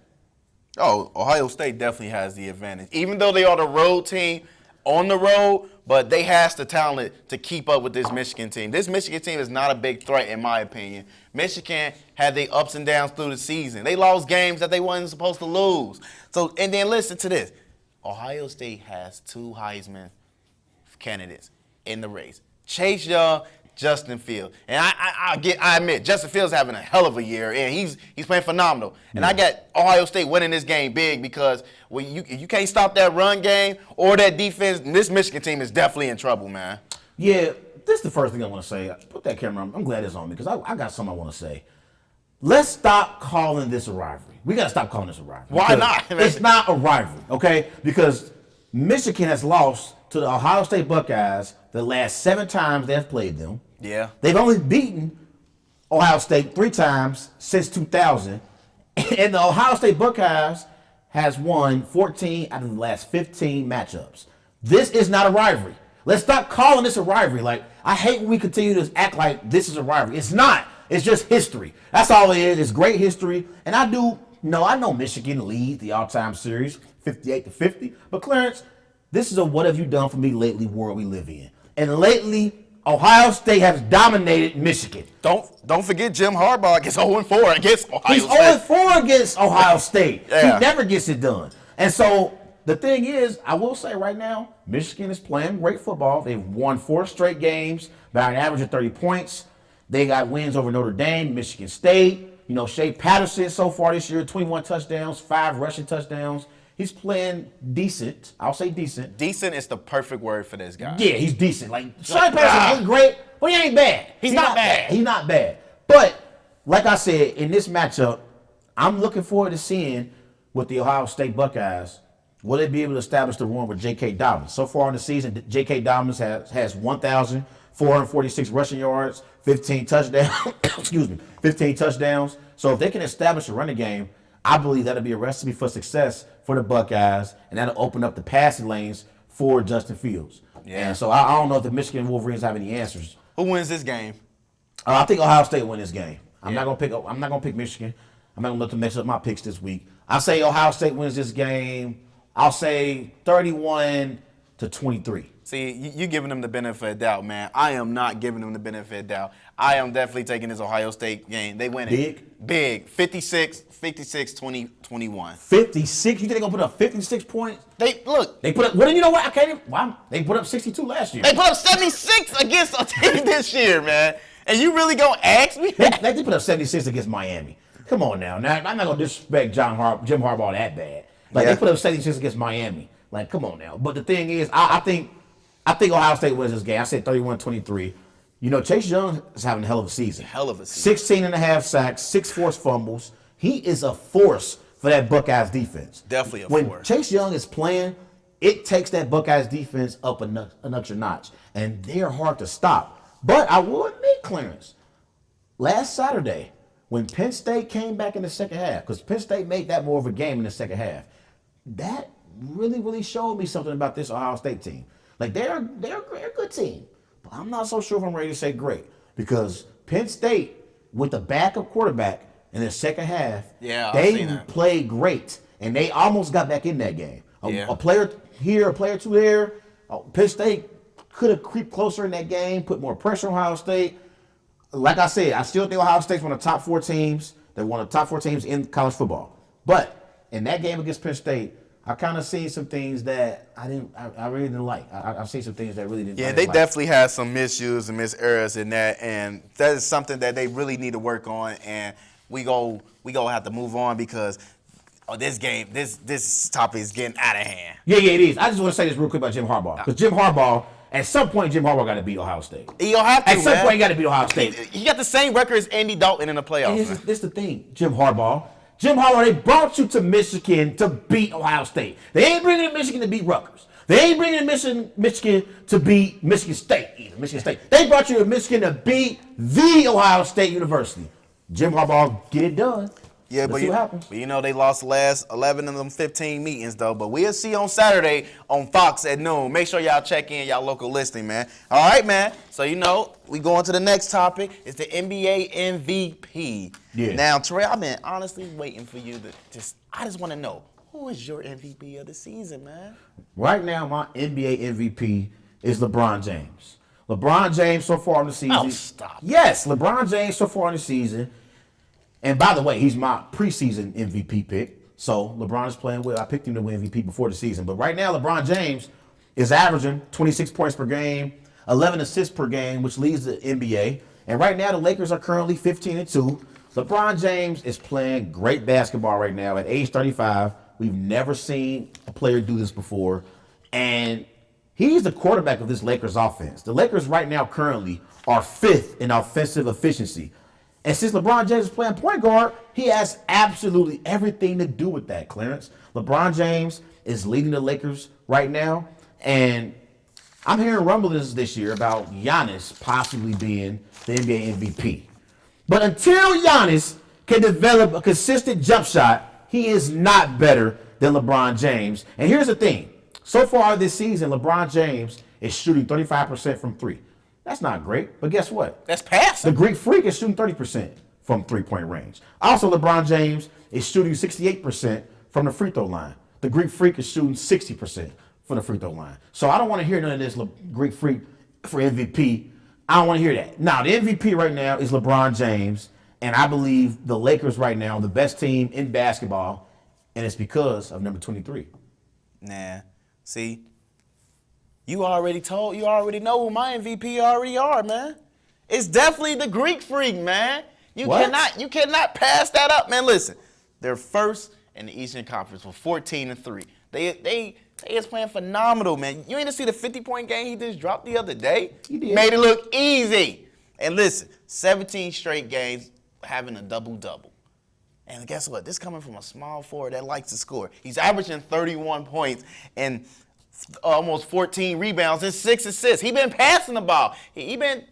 Oh, Ohio State definitely has the advantage. Even though they are the road team on the road, but they has the talent to keep up with this Michigan team. This Michigan team is not a big threat, in my opinion. Michigan had their ups and downs through the season. They lost games that they wasn't supposed to lose. So, and then listen to this. Ohio State has 2 Heisman candidates in the race. Chase Young, Justin Fields. And I admit, Justin Fields having a hell of a year, and he's playing phenomenal. And I got Ohio State winning this game big because when you can't stop that run game or that defense, this Michigan team is definitely in trouble, man. Yeah, this is the first thing I want to say. Put that camera on. I'm glad it's on me because I got something I want to say. Let's stop calling this a rivalry. We got to stop calling this a rivalry. Why not? It's not a rivalry, okay? Because Michigan has lost to the Ohio State Buckeyes the last 7 times they've played them. Yeah. They've only beaten Ohio State 3 times since 2000. And the Ohio State Buckeyes has won 14 out of the last 15 matchups. This is not a rivalry. Let's stop calling this a rivalry. Like, I hate when we continue to act like this is a rivalry. It's not. It's just history. That's all it is. It's great history. And I know Michigan leads the all-time series 58-50. But Clarence, this is a what have you done for me lately world we live in. And lately, Ohio State has dominated Michigan. Don't forget Jim Harbaugh gets 0-4 against Ohio He's State. 0-4 against Ohio State. Yeah. He never gets it done. And so the thing is, I will say right now, Michigan is playing great football. They've won 4 straight games by an average of 30 points. They got wins over Notre Dame, Michigan State. You know, Shea Patterson so far this year, 21 touchdowns, 5 rushing touchdowns. He's playing decent. I'll say decent. Decent is the perfect word for this guy. Yeah, he's decent. Like, Shea Patterson ain't great, but he ain't bad. He's not bad. He's not bad. But, like I said, in this matchup, I'm looking forward to seeing with the Ohio State Buckeyes, will they be able to establish the run with J.K. Dobbins? So far in the season, J.K. Dobbins has 1,446 rushing yards, 15 touchdowns. Excuse me, 15 touchdowns. So if they can establish a running game, I believe that'll be a recipe for success for the Buckeyes, and that'll open up the passing lanes for Justin Fields. Yeah. And so I don't know if the Michigan Wolverines have any answers. Who wins this game? I think Ohio State win this game. I'm not gonna pick Michigan. I'm not gonna let them mess up my picks this week. I'll say Ohio State wins this game. I'll say 31-23. See, you giving them the benefit of doubt, man. I am not giving them the benefit of doubt. I am definitely taking this Ohio State game. They win it. Big. 56-20-21. 56? You think they're gonna put up 56 points? They They put up. Well, you know what? I can't even. Wow, they put up 62 last year. They put up 76 against a team this year, man. And you really gonna ask me? They put up 76 against Miami. Come on now. Now I'm not gonna disrespect Jim Harbaugh that bad. Like they put up 76 against Miami. Like, come on now. But the thing is, I think Ohio State wins this game. I said 31-23. You know, Chase Young is having a hell of a season. 16 and a half sacks, 6 forced fumbles. He is a force for that Buckeyes defense. Definitely a when force. Chase Young is playing, it takes that Buckeyes defense up another notch. And they're hard to stop. But I will admit, Clarence, last Saturday, when Penn State came back in the second half, because Penn State made that more of a game in the second half, that really showed me something about this Ohio State team. Like, they're a good team. But I'm not so sure if I'm ready to say great. Because Penn State, with the backup quarterback in the second half, they played great. And they almost got back in that game. A player here, a player two there. Penn State could have creeped closer in that game, put more pressure on Ohio State. Like I said, I still think Ohio State's one of the top 4 teams. They're one of the top 4 teams in college football. But in that game against Penn State, I kind of seen some things that I really didn't like. I've seen some things that really didn't. Yeah, they definitely had some miscues and miserrors in that, and that is something that they really need to work on. And we gonna have to move on because this game, this topic is getting out of hand. Yeah, it is. I just want to say this real quick about Jim Harbaugh, because Jim Harbaugh, at some point, Jim Harbaugh got to beat Ohio State. He don't have to. At some point, he got to beat Ohio State. He got the same record as Andy Dalton in the playoffs. And this is the thing, Jim Harbaugh. Jim Harbaugh, they brought you to Michigan to beat Ohio State. They ain't bringing in Michigan to beat Rutgers. They ain't bringing in Michigan to beat Michigan State either. Michigan State. They brought you to Michigan to beat the Ohio State University. Jim Harbaugh, get it done. Yeah, Let's but see what happens. you know they lost the last 11 of them 15 meetings though. But we'll see on Saturday on Fox at noon. Make sure y'all check in y'all local listing, man. All right, man. So you know we going to the next topic. It's the NBA MVP. Yeah. Now, Trey, I've been honestly waiting for you to I just want to know who is your MVP of the season, man. Right now, my NBA MVP is LeBron James. LeBron James so far in the season. Oh, stop. Yes, LeBron James so far in the season. And by the way, he's my preseason MVP pick. So LeBron is playing well. I picked him to win MVP before the season. But right now, LeBron James is averaging 26 points per game, 11 assists per game, which leads the NBA. And right now, the Lakers are currently 15-2. LeBron James is playing great basketball right now at age 35. We've never seen a player do this before. And he's the quarterback of this Lakers offense. The Lakers right now currently are 5th in offensive efficiency. And since LeBron James is playing point guard, he has absolutely everything to do with that, Clarence. LeBron James is leading the Lakers right now. And I'm hearing rumblings this year about Giannis possibly being the NBA MVP. But until Giannis can develop a consistent jump shot, he is not better than LeBron James. And here's the thing. So far this season, LeBron James is shooting 35% from 3. That's not great, but guess what? That's passing. The Greek Freak is shooting 30% from three-point range. Also, LeBron James is shooting 68% from the free throw line. The Greek Freak is shooting 60% from the free throw line. So I don't want to hear none of this Greek Freak for MVP. I don't want to hear that. Now, the MVP right now is LeBron James, and I believe the Lakers right now are the best team in basketball, and it's because of number 23. Nah, see, you already know who my MVP already are, man. It's definitely the Greek Freak, man. You cannot pass that up, man. Listen, they're first in the Eastern Conference with 14-3. They is playing phenomenal, man. You ain't see the 50-point game he just dropped the other day? He did. Made it look easy. And listen, 17 straight games having a double-double. And guess what? This coming from a small forward that likes to score. He's averaging 31 points and almost 14 rebounds and 6 assists. He been passing the ball. He been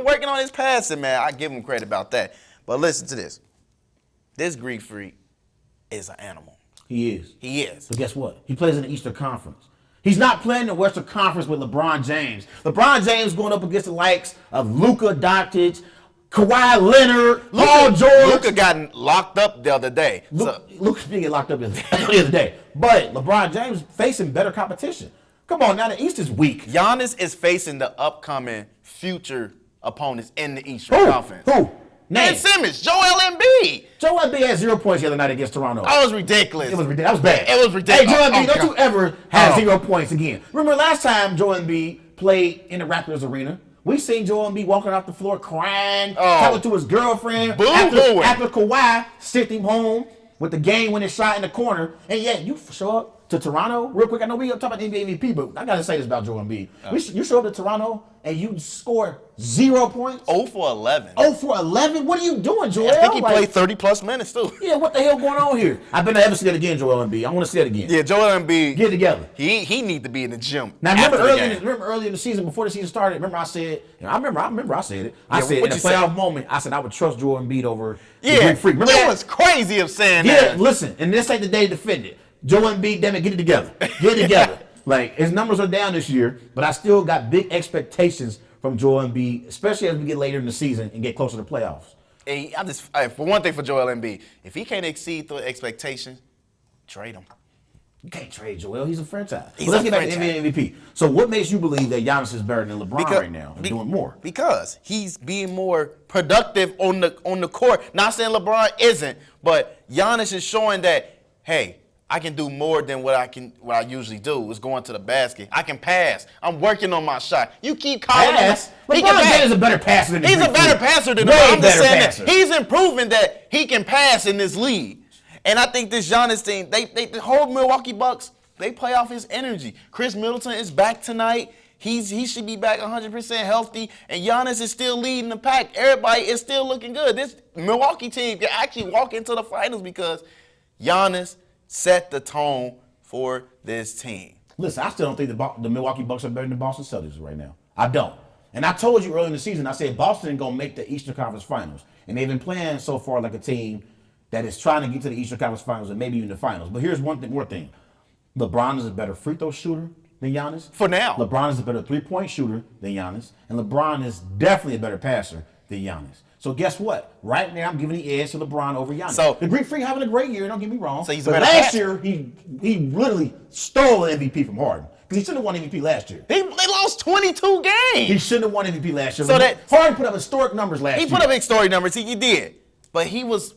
working on his passing, man. I give him credit about that. But listen to this. This Greek Freak is an animal. He is. He is. But guess what? He plays in the Eastern Conference. He's not playing in the Western Conference with LeBron James. LeBron James going up against the likes of Luka Doncic, Kawhi Leonard, Paul George. Luka got locked up the other day. Luka didn't get locked up the other day. But LeBron James facing better competition. Come on, now the East is weak. Giannis is facing the upcoming future opponents in the Eastern Conference. Who? Ben Name. Simmons, Joel Embiid. Joel Embiid had 0 points the other night against Toronto. That was ridiculous. It was ridiculous. That was bad. It was ridiculous. Hey, Joel Embiid, Oh, don't you God. ever have Oh. 0 points again. Remember last time Joel Embiid played in the Raptors arena? We seen Joel Embiid walking off the floor crying, talking to his girlfriend. Boo-hooing. After Kawhi sent him home with the game-winning shot in the corner. And yeah, you show up to Toronto real quick. I know we talking about NBA MVP, but I got to say this about Joel Embiid. You show up to Toronto and you score 0 points? 0 for 11. 0 for 11? What are you doing, Joel? I think he Like, played 30-plus minutes, too. yeah, what the hell going on here? I better never see that again, Joel Embiid. I want to see that again. Yeah, Joel Embiid. Get it together. He need to be in the gym. Now remember after the early game. in the season, before the season started, remember I said, I remember I said it. I Yeah, said in what'd a you say? playoff moment, I said I would trust Joel Embiid over the Yeah, Greek Freak. Remember it that? was crazy of saying Yeah, that. listen, and this ain't the day to defend it. Joel Embiid, damn it, get it together. Get it together. Like, his numbers are down this year, but I still got big expectations from Joel Embiid, especially as we get later in the season and get closer to playoffs. Hey, for one thing for Joel Embiid, if he can't exceed the expectations, trade him. You can't trade Joel. He's a franchise. He's But let's a get back to franchise. NBA MVP. So what makes you believe that Giannis is better than LeBron right now and doing more? Because he's being more productive on the court. Not saying LeBron isn't, but Giannis is showing that, hey, I can do more than what I usually do is going to the basket. I can pass. I'm working on my shot. You keep calling Pass? him. He LeBron can James pass. is a better passer than the He's a Greek better Freak. passer than Way him. I'm just better saying passer. that he's improving that he can pass in this league. And I think this Giannis team, the whole Milwaukee Bucks, they play off his energy. Chris Middleton is back tonight. He should be back 100% healthy, and Giannis is still leading the pack. Everybody is still looking good. This Milwaukee team can actually walk into the finals because Giannis set the tone for this team. Listen, I still don't think the Milwaukee Bucks are better than the Boston Celtics right now. I don't. And I told you early in the season, I said Boston ain't going to make the Eastern Conference Finals. And they've been playing so far like a team that is trying to get to the Eastern Conference Finals and maybe even the finals. But here's more thing. LeBron is a better free throw shooter than Giannis. For now. LeBron is a better three-point shooter than Giannis. And LeBron is definitely a better passer than Giannis. So guess what? Right now, I'm giving the edge to LeBron over Giannis. So the Greek Freak having a great year, don't get me wrong. So he's a but better last passer. year, he literally stole an MVP from Harden. Because he should have won MVP last year. They lost 22 games. He shouldn't have won MVP last year. So that- Harden put up historic numbers last year. He put up historic numbers. He did. But he was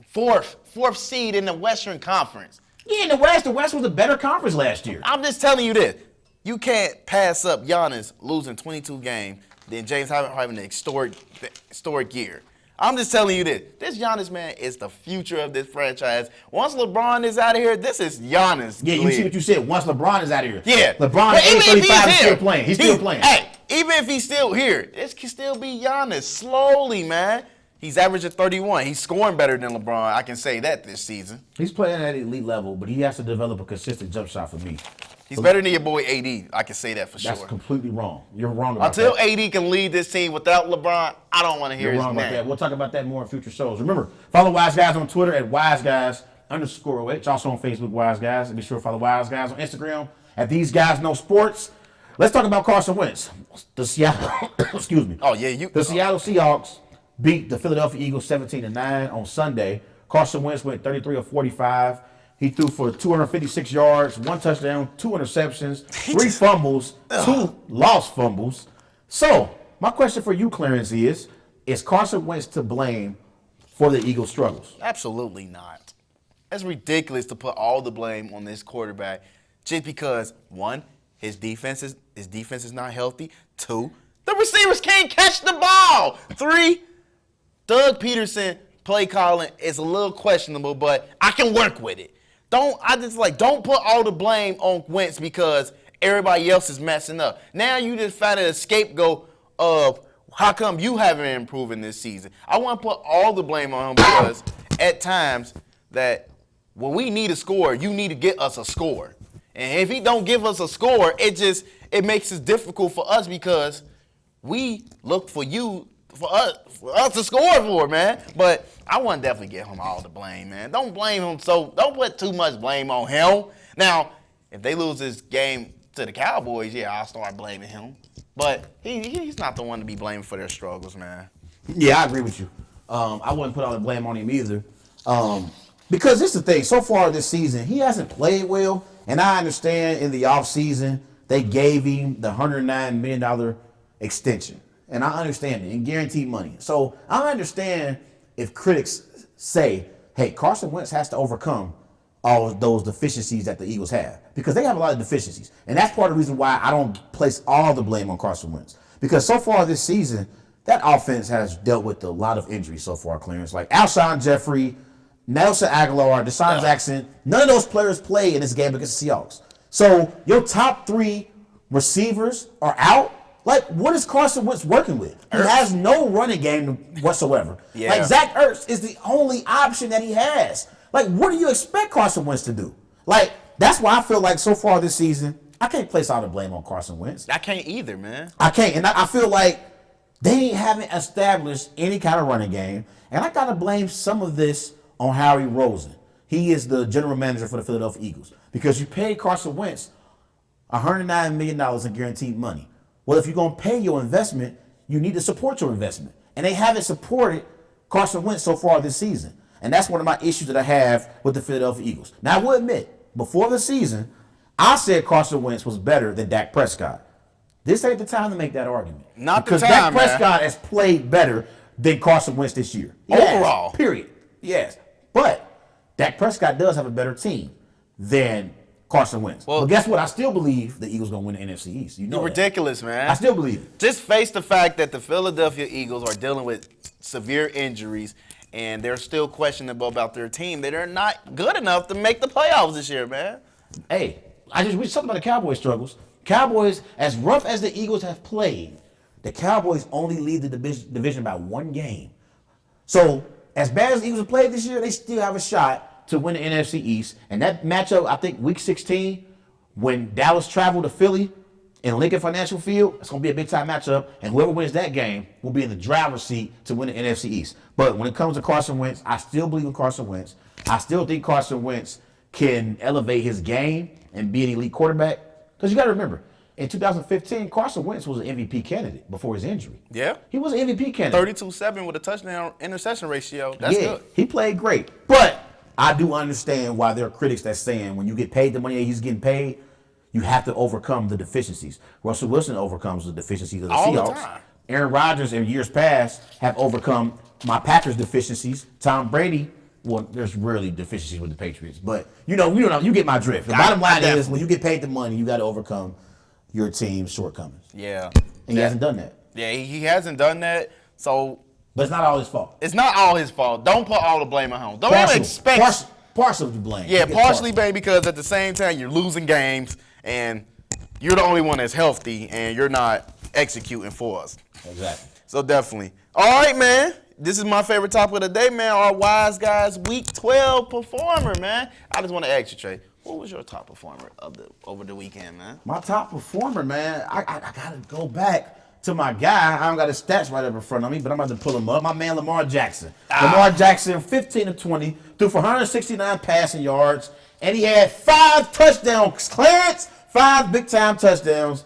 fourth seed in the Western Conference. Yeah, in the West was a better conference last year. I'm just telling you this. You can't pass up Giannis losing 22 games, then James Harden having an historic year. I'm just telling you this. This Giannis, man, is the future of this franchise. Once LeBron is out of here, this is Giannis. Yeah, you see what you said. Once LeBron is out of here. Yeah. LeBron But at even age if 35 is he's still here, playing. He's still playing. Hey, even if he's still here, this can still be Giannis slowly, man. He's averaging 31. He's scoring better than LeBron. I can say that this season. He's playing at elite level, but he has to develop a consistent jump shot for me. He's better than your boy AD. I can say that for That's sure. completely wrong. You're wrong about Until that. AD can lead this team without LeBron, I don't want to hear You're his wrong about that. name. We'll talk about that more in future shows. Remember, follow Wise Guys on Twitter at WiseGuys_OH. Also on Facebook, Wise Guys. And be sure to follow Wise Guys on Instagram at These Guys Know Sports. Let's talk about Carson Wentz. The Seattle, excuse me. Oh, yeah. The Seattle Seahawks beat the Philadelphia Eagles 17-9 on Sunday. Carson Wentz went 33 of 45. He threw for 256 yards, 1 touchdown, 2 interceptions, 3 fumbles, 2 lost fumbles. So, my question for you, Clarence, is Carson Wentz to blame for the Eagles' struggles? Absolutely not. It's ridiculous to put all the blame on this quarterback just because, one, his defense is not healthy. 2, the receivers can't catch the ball. 3, Doug Peterson play calling is a little questionable, but I can work with it. Don't put all the blame on Wentz because everybody else is messing up. Now you just found a scapegoat of how come you haven't been improving this season. I want to put all the blame on him because at times that when we need a score, you need to get us a score. And if he don't give us a score, it makes it difficult for us because we look for us to score for, man. But I want to definitely give him all the blame, man. Don't blame him. Don't put too much blame on him. Now, if they lose this game to the Cowboys, yeah, I'll start blaming him. But he's not the one to be blamed for their struggles, man. Yeah, I agree with you. I wouldn't put all the blame on him either. Because this is the thing. So far this season, he hasn't played well. And I understand in the offseason, they gave him the $109 million extension. And I understand it, and guaranteed money. So I understand if critics say, hey, Carson Wentz has to overcome all of those deficiencies that the Eagles have. Because they have a lot of deficiencies. And that's part of the reason why I don't place all the blame on Carson Wentz. Because so far this season, that offense has dealt with a lot of injuries so far, Clarence. Like Alshon Jeffrey, Nelson Aguilar, Deshaun Jackson, none of those players play in this game against the Seahawks. So your top 3 receivers are out. Like, what is Carson Wentz working with? He has no running game whatsoever. Yeah. Like, Zach Ertz is the only option that he has. Like, what do you expect Carson Wentz to do? Like, that's why I feel like so far this season, I can't place all the blame on Carson Wentz. I can't either, man. I can't. And I feel like they haven't established any kind of running game. And I got to blame some of this on Howie Roseman. He is the general manager for the Philadelphia Eagles. Because you paid Carson Wentz $109 million in guaranteed money. Well, if you're going to pay your investment, you need to support your investment. And they haven't supported Carson Wentz so far this season. And that's one of my issues that I have with the Philadelphia Eagles. Now, I will admit, before the season, I said Carson Wentz was better than Dak Prescott. This ain't the time to make that argument. Not the because time, Dak man. Prescott has played better than Carson Wentz this year. Overall. Period. Yes. But Dak Prescott does have a better team than Carson Wentz. Well, but guess what? I still believe the Eagles going to win the NFC East. You know You're that. ridiculous, man. I still believe it. Just face the fact that the Philadelphia Eagles are dealing with severe injuries and they're still questionable about their team. They're not good enough to make the playoffs this year, man. Hey, we just talked about the Cowboys' struggles. Cowboys, as rough as the Eagles have played, the Cowboys only lead the division by 1 game. So, as bad as the Eagles have played this year, they still have a shot to win the NFC East. And that matchup, I think, week 16, when Dallas traveled to Philly, in Lincoln Financial Field, it's going to be a big-time matchup, and whoever wins that game will be in the driver's seat to win the NFC East. But when it comes to Carson Wentz, I still believe in Carson Wentz. I still think Carson Wentz can elevate his game and be an elite quarterback. Because you got to remember, in 2015, Carson Wentz was an MVP candidate before his injury. Yeah. He was an MVP candidate. 32-7 with a touchdown interception ratio. That's good. He played great. But I do understand why there are critics that's saying when you get paid the money that he's getting paid, you have to overcome the deficiencies. Russell Wilson overcomes the deficiencies of the All the Seahawks. time. Aaron Rodgers in years past have overcome my Packers deficiencies. Tom Brady, well, there's rarely deficiencies with the Patriots, but you get my drift. The bottom line is when you get paid the money, you got to overcome your team's shortcomings. Yeah. And he hasn't done that. Yeah, he hasn't done that. So But it's not all his fault. it's not all his fault. Don't put all the blame at home. Don't even expect. Partial to blame. Yeah, You get partially, partial. baby, because at the same time you're losing games and you're the only one that's healthy and you're not executing for us. Exactly. So definitely. All right, man. This is my favorite topic of the day, man. Our Wise Guys Week 12 performer, man. I just want to ask you, Trey, what was your top performer over the weekend, man? My top performer, man, I got to go back to my guy. I don't got his stats right up in front of me, but I'm about to pull him up. My man, Lamar Jackson. Lamar Jackson, 15 of 20, threw for 169 passing yards, and he had 5 touchdowns. Clarence, 5 big-time touchdowns.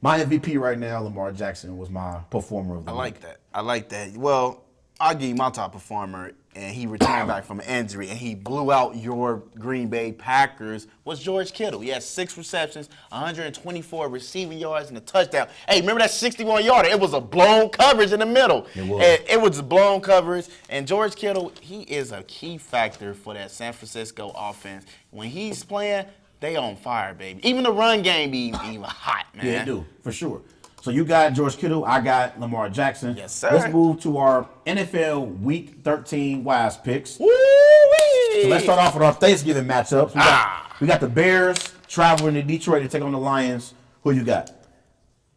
My MVP right now, Lamar Jackson, was my performer of the week. I like that. Well, I'll give you my top performer, and he returned back from an injury, and he blew out your Green Bay Packers, was George Kittle. He had 6 receptions, 124 receiving yards, and a touchdown. Hey, remember that 61-yarder? It was a blown coverage in the middle. It was. It was a blown coverage, and George Kittle, he is a key factor for that San Francisco offense. When he's playing, they on fire, baby. Even the run game be even hot, man. Yeah, they do, for sure. So you got George Kittle, I got Lamar Jackson. Yes, sir. Let's move to our NFL Week 13 Wise picks. Woo-wee! So let's start off with our Thanksgiving matchups. We got the Bears traveling to Detroit to take on the Lions. Who you got?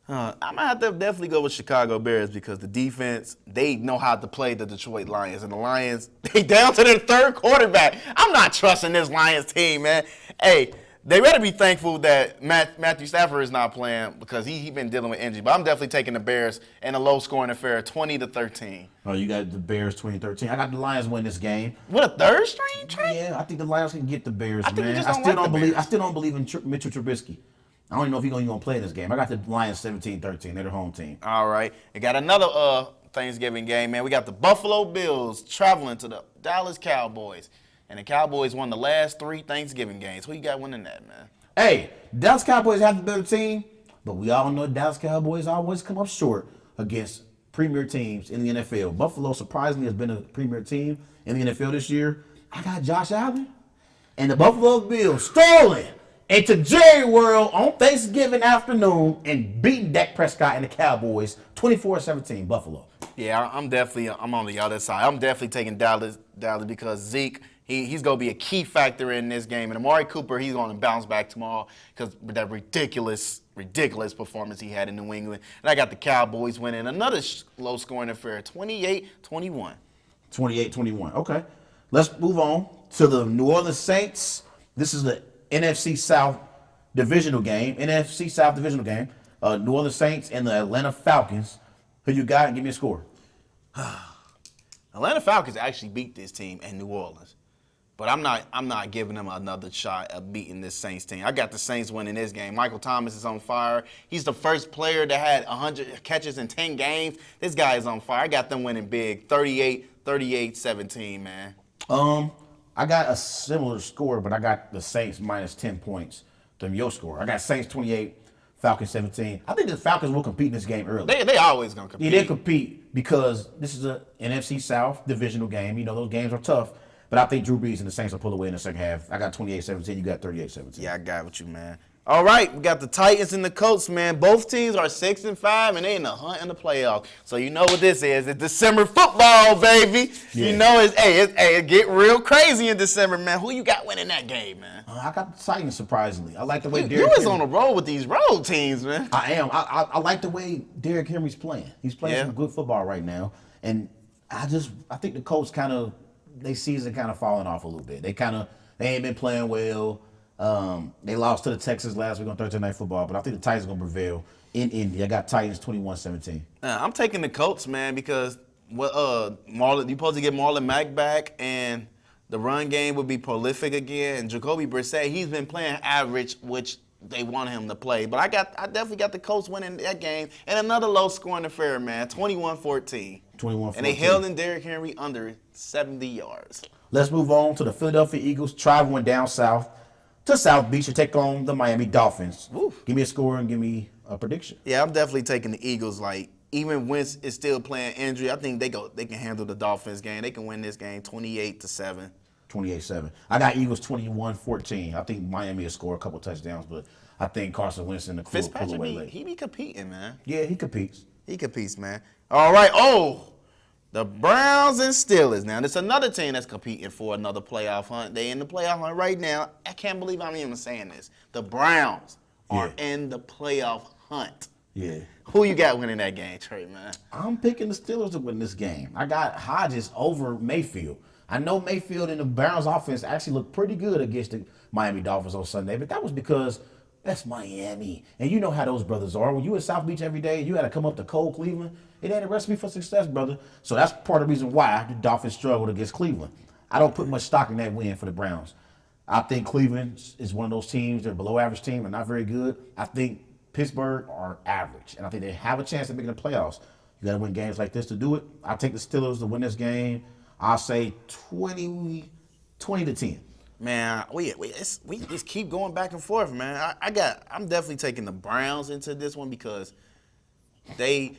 I'm going to have to definitely go with Chicago Bears because the defense, they know how to play the Detroit Lions. And the Lions, they down to their 3rd quarterback. I'm not trusting this Lions team, man. Hey, they better be thankful that Matthew Stafford is not playing because he been dealing with injury. But I'm definitely taking the Bears in a low-scoring affair, 20-13. Oh, you got the Bears 2013. I got the Lions win this game. With a 3rd string, Trey? Yeah, I think the Lions can get the Bears, I think we man. just I don't still like don't the believe. Bears. I still don't believe in Mitchell Trubisky. I don't even know if he's going to play in this game. I got the Lions 17-13. They're the home team. All right. We got another Thanksgiving game, man. We got the Buffalo Bills traveling to the Dallas Cowboys. And the Cowboys won the last 3 Thanksgiving games. Who you got winning that, man? Hey, Dallas Cowboys have the better team, but we all know Dallas Cowboys always come up short against premier teams in the NFL. Buffalo surprisingly has been a premier team in the NFL this year. I got Josh Allen and the Buffalo Bills strolling into Jerry World on Thanksgiving afternoon and beating Dak Prescott and the Cowboys 24-17 Buffalo. Yeah, I'm on the other side. I'm definitely taking Dallas because Zeke, he's going to be a key factor in this game. And Amari Cooper, he's going to bounce back tomorrow because of that ridiculous performance he had in New England. And I got the Cowboys winning another low-scoring affair, 28-21. 28-21. Okay. Let's move on to the New Orleans Saints. This is the NFC South divisional game. New Orleans Saints and the Atlanta Falcons. Who you got? And give me a score. Atlanta Falcons actually beat this team in New Orleans. But I'm not giving them another shot at beating this Saints team. I got the Saints winning this game. Michael Thomas is on fire. He's the first player that had 100 catches in 10 games. This guy is on fire. I got them winning big, 38-17, man. I got a similar score, but I got the Saints minus 10 points than your score. I got Saints 28, Falcons 17. I think the Falcons will compete in this game early. They always going to compete. Yeah, they compete because this is a NFC South divisional game. You know, those games are tough. But I think Drew Brees and the Saints will pull away in the second half. I got 28-17. You got 38-17. Yeah, I got with you, man. All right, we got the Titans and the Colts, man. Both teams are 6-5, and they in the hunt in the playoffs. So you know what this is. It's December football, baby. Yeah. You know it get real crazy in December, man. Who you got winning that game, man? I got the Titans, surprisingly. I like the way You Derrick was Henry. on the road with these road teams, man. I am. I like the way Derrick Henry's playing. He's playing Yeah. some good football right now. And I think the Colts their season kind of falling off a little bit. They ain't been playing well. They lost to the Texans last week on Thursday Night Football, but I think the Titans are going to prevail in Indy. I got Titans 21-17. I'm taking the Colts, man, because Marlon, you supposed to get Marlon Mack back, and the run game would be prolific again. And Jacoby Brissett, he's been playing average, which they want him to play. But I definitely got the Colts winning that game. And another low-scoring affair, man, 21-14. 21-14. And they held in Derrick Henry under 70 yards. Let's move on to the Philadelphia Eagles traveling down south to South Beach to take on the Miami Dolphins. Woof. Give me a score and give me a prediction. Yeah, I'm definitely taking the Eagles. Like, even Wentz is still playing injury, I think they can handle the Dolphins game. They can win this game 28-7. 28-7. I got Eagles 21-14. I think Miami will score a couple touchdowns, but I think Carson Wentz and the crew will pull away late. He be competing, man. Yeah, he competes. He competes, man. All right. Oh, the Browns and Steelers. Now, there's another team that's competing for another playoff hunt. They in the playoff hunt right now. I can't believe I'm even saying this. The Browns are in the playoff hunt. Yeah. Who you got winning that game, Trey, man? I'm picking the Steelers to win this game. I got Hodges over Mayfield. I know Mayfield and the Browns offense actually looked pretty good against the Miami Dolphins on Sunday, but that was because that's Miami. And you know how those brothers are. When you in South Beach every day, you got to come up to cold Cleveland. It ain't a recipe for success, brother. So that's part of the reason why the Dolphins struggled against Cleveland. I don't put much stock in that win for the Browns. I think Cleveland is one of those teams. They're a below average team and not very good. I think Pittsburgh are average, and I think they have a chance of making the playoffs. You got to win games like this to do it. I take the Steelers to win this game. I'll say 20-10. Man, we just keep going back and forth, man. I'm definitely taking the Browns into this one because they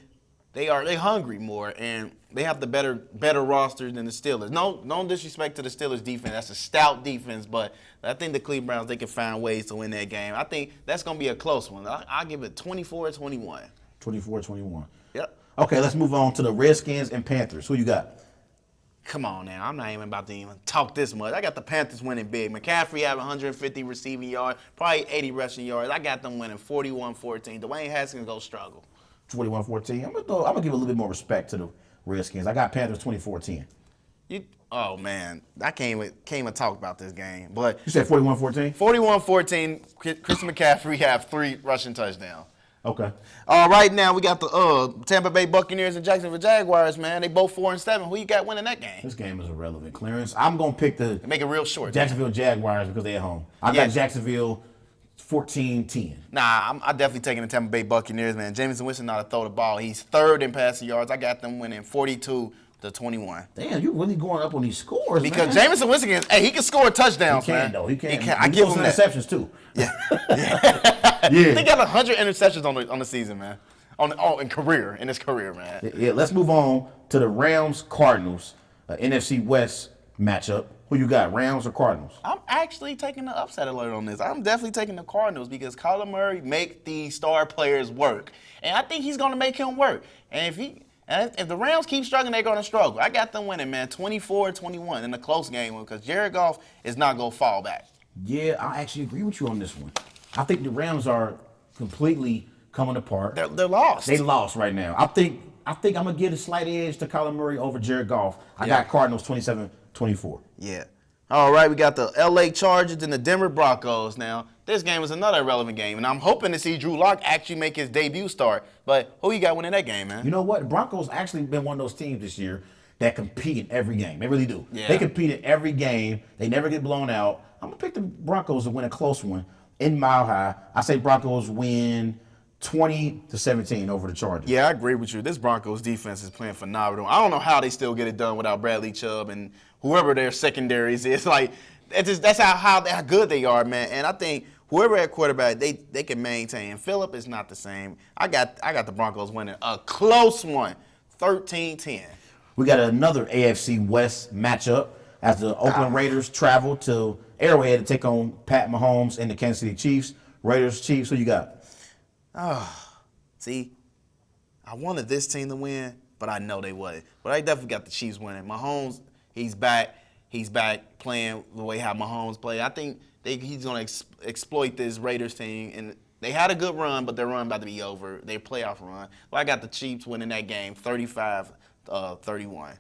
hungry more and they have the better roster than the Steelers. No disrespect to the Steelers defense. That's a stout defense, but I think the Cleveland Browns, they can find ways to win that game. I think that's going to be a close one. I'll give it 24-21. 24-21. Yep. Okay, let's move on to the Redskins and Panthers. Who you got? Come on now. I'm not even about to even talk this much. I got the Panthers winning big. McCaffrey have 150 receiving yards, probably 80 rushing yards. I got them winning 41-14. Dwayne Haskins go struggle. 21-14. I'm gonna give a little bit more respect to the Redskins. I got Panthers 24-10. Oh man, I can't even talk about this game. But You said 41-14? 41-14. Christian McCaffrey have 3 rushing touchdowns. Okay. Right now we got the Tampa Bay Buccaneers and Jacksonville Jaguars. Man, they both 4-7. Who you got winning that game? This game is irrelevant, Clarence. I'm gonna pick the Make it real short. Jacksonville Jaguars because they're at home. I Yeah. got Jacksonville 14-10. Nah, I'm definitely taking the Tampa Bay Buccaneers, man. Jameson Winston know how to throw the ball. He's 3rd in passing yards. I got them winning 42-21. Damn, you really going up on these scores, Because man. Jameson Winston he can score touchdowns, He can, man. though. He can. I give him some that. interceptions, too. Yeah. Yeah. They got 100 interceptions on the season, man. In his career, man. Yeah, let's move on to the Rams-Cardinals, NFC West matchup. Who you got, Rams or Cardinals? I'm actually taking the upset alert on this. I'm definitely taking the Cardinals because Kyler Murray make the star players work, and I think he's going to make him work. And if the Rams keep struggling, they're going to struggle. I got them winning, man, 24-21 in a close game because Jared Goff is not going to fall back. Yeah, I actually agree with you on this one. I think the Rams are completely coming apart. They're lost. They lost right now. I think I'm gonna give a slight edge to Kyler Murray over Jared Goff. I got Cardinals 27-24. Yeah. All right, we got the L.A. Chargers and the Denver Broncos. Now, this game is another irrelevant game, and I'm hoping to see Drew Lock actually make his debut start. But who you got winning that game, man? You know what? Broncos actually been one of those teams this year that compete in every game. They really do. Yeah. They compete in every game. They never get blown out. I'm gonna pick the Broncos to win a close one in Mile High. I say Broncos win 20-17 over the Chargers. Yeah, I agree with you. This Broncos defense is playing phenomenal. I don't know how they still get it done without Bradley Chubb and whoever their secondaries is. Like, that's how good they are, man. And I think whoever at quarterback, they can maintain. Phillip is not the same. I got the Broncos winning a close one, 13-10. We got another AFC West matchup as the Oakland Raiders travel to Arrowhead to take on Pat Mahomes and the Kansas City Chiefs. Raiders, Chiefs, who you got? See, I wanted this team to win, but I know they wouldn't. But I definitely got the Chiefs winning. Mahomes, he's back. He's back playing the way how Mahomes play. I think he's going to exploit this Raiders team. And they had a good run, but their run about to be over. Their playoff run. But I got the Chiefs winning that game 35-31.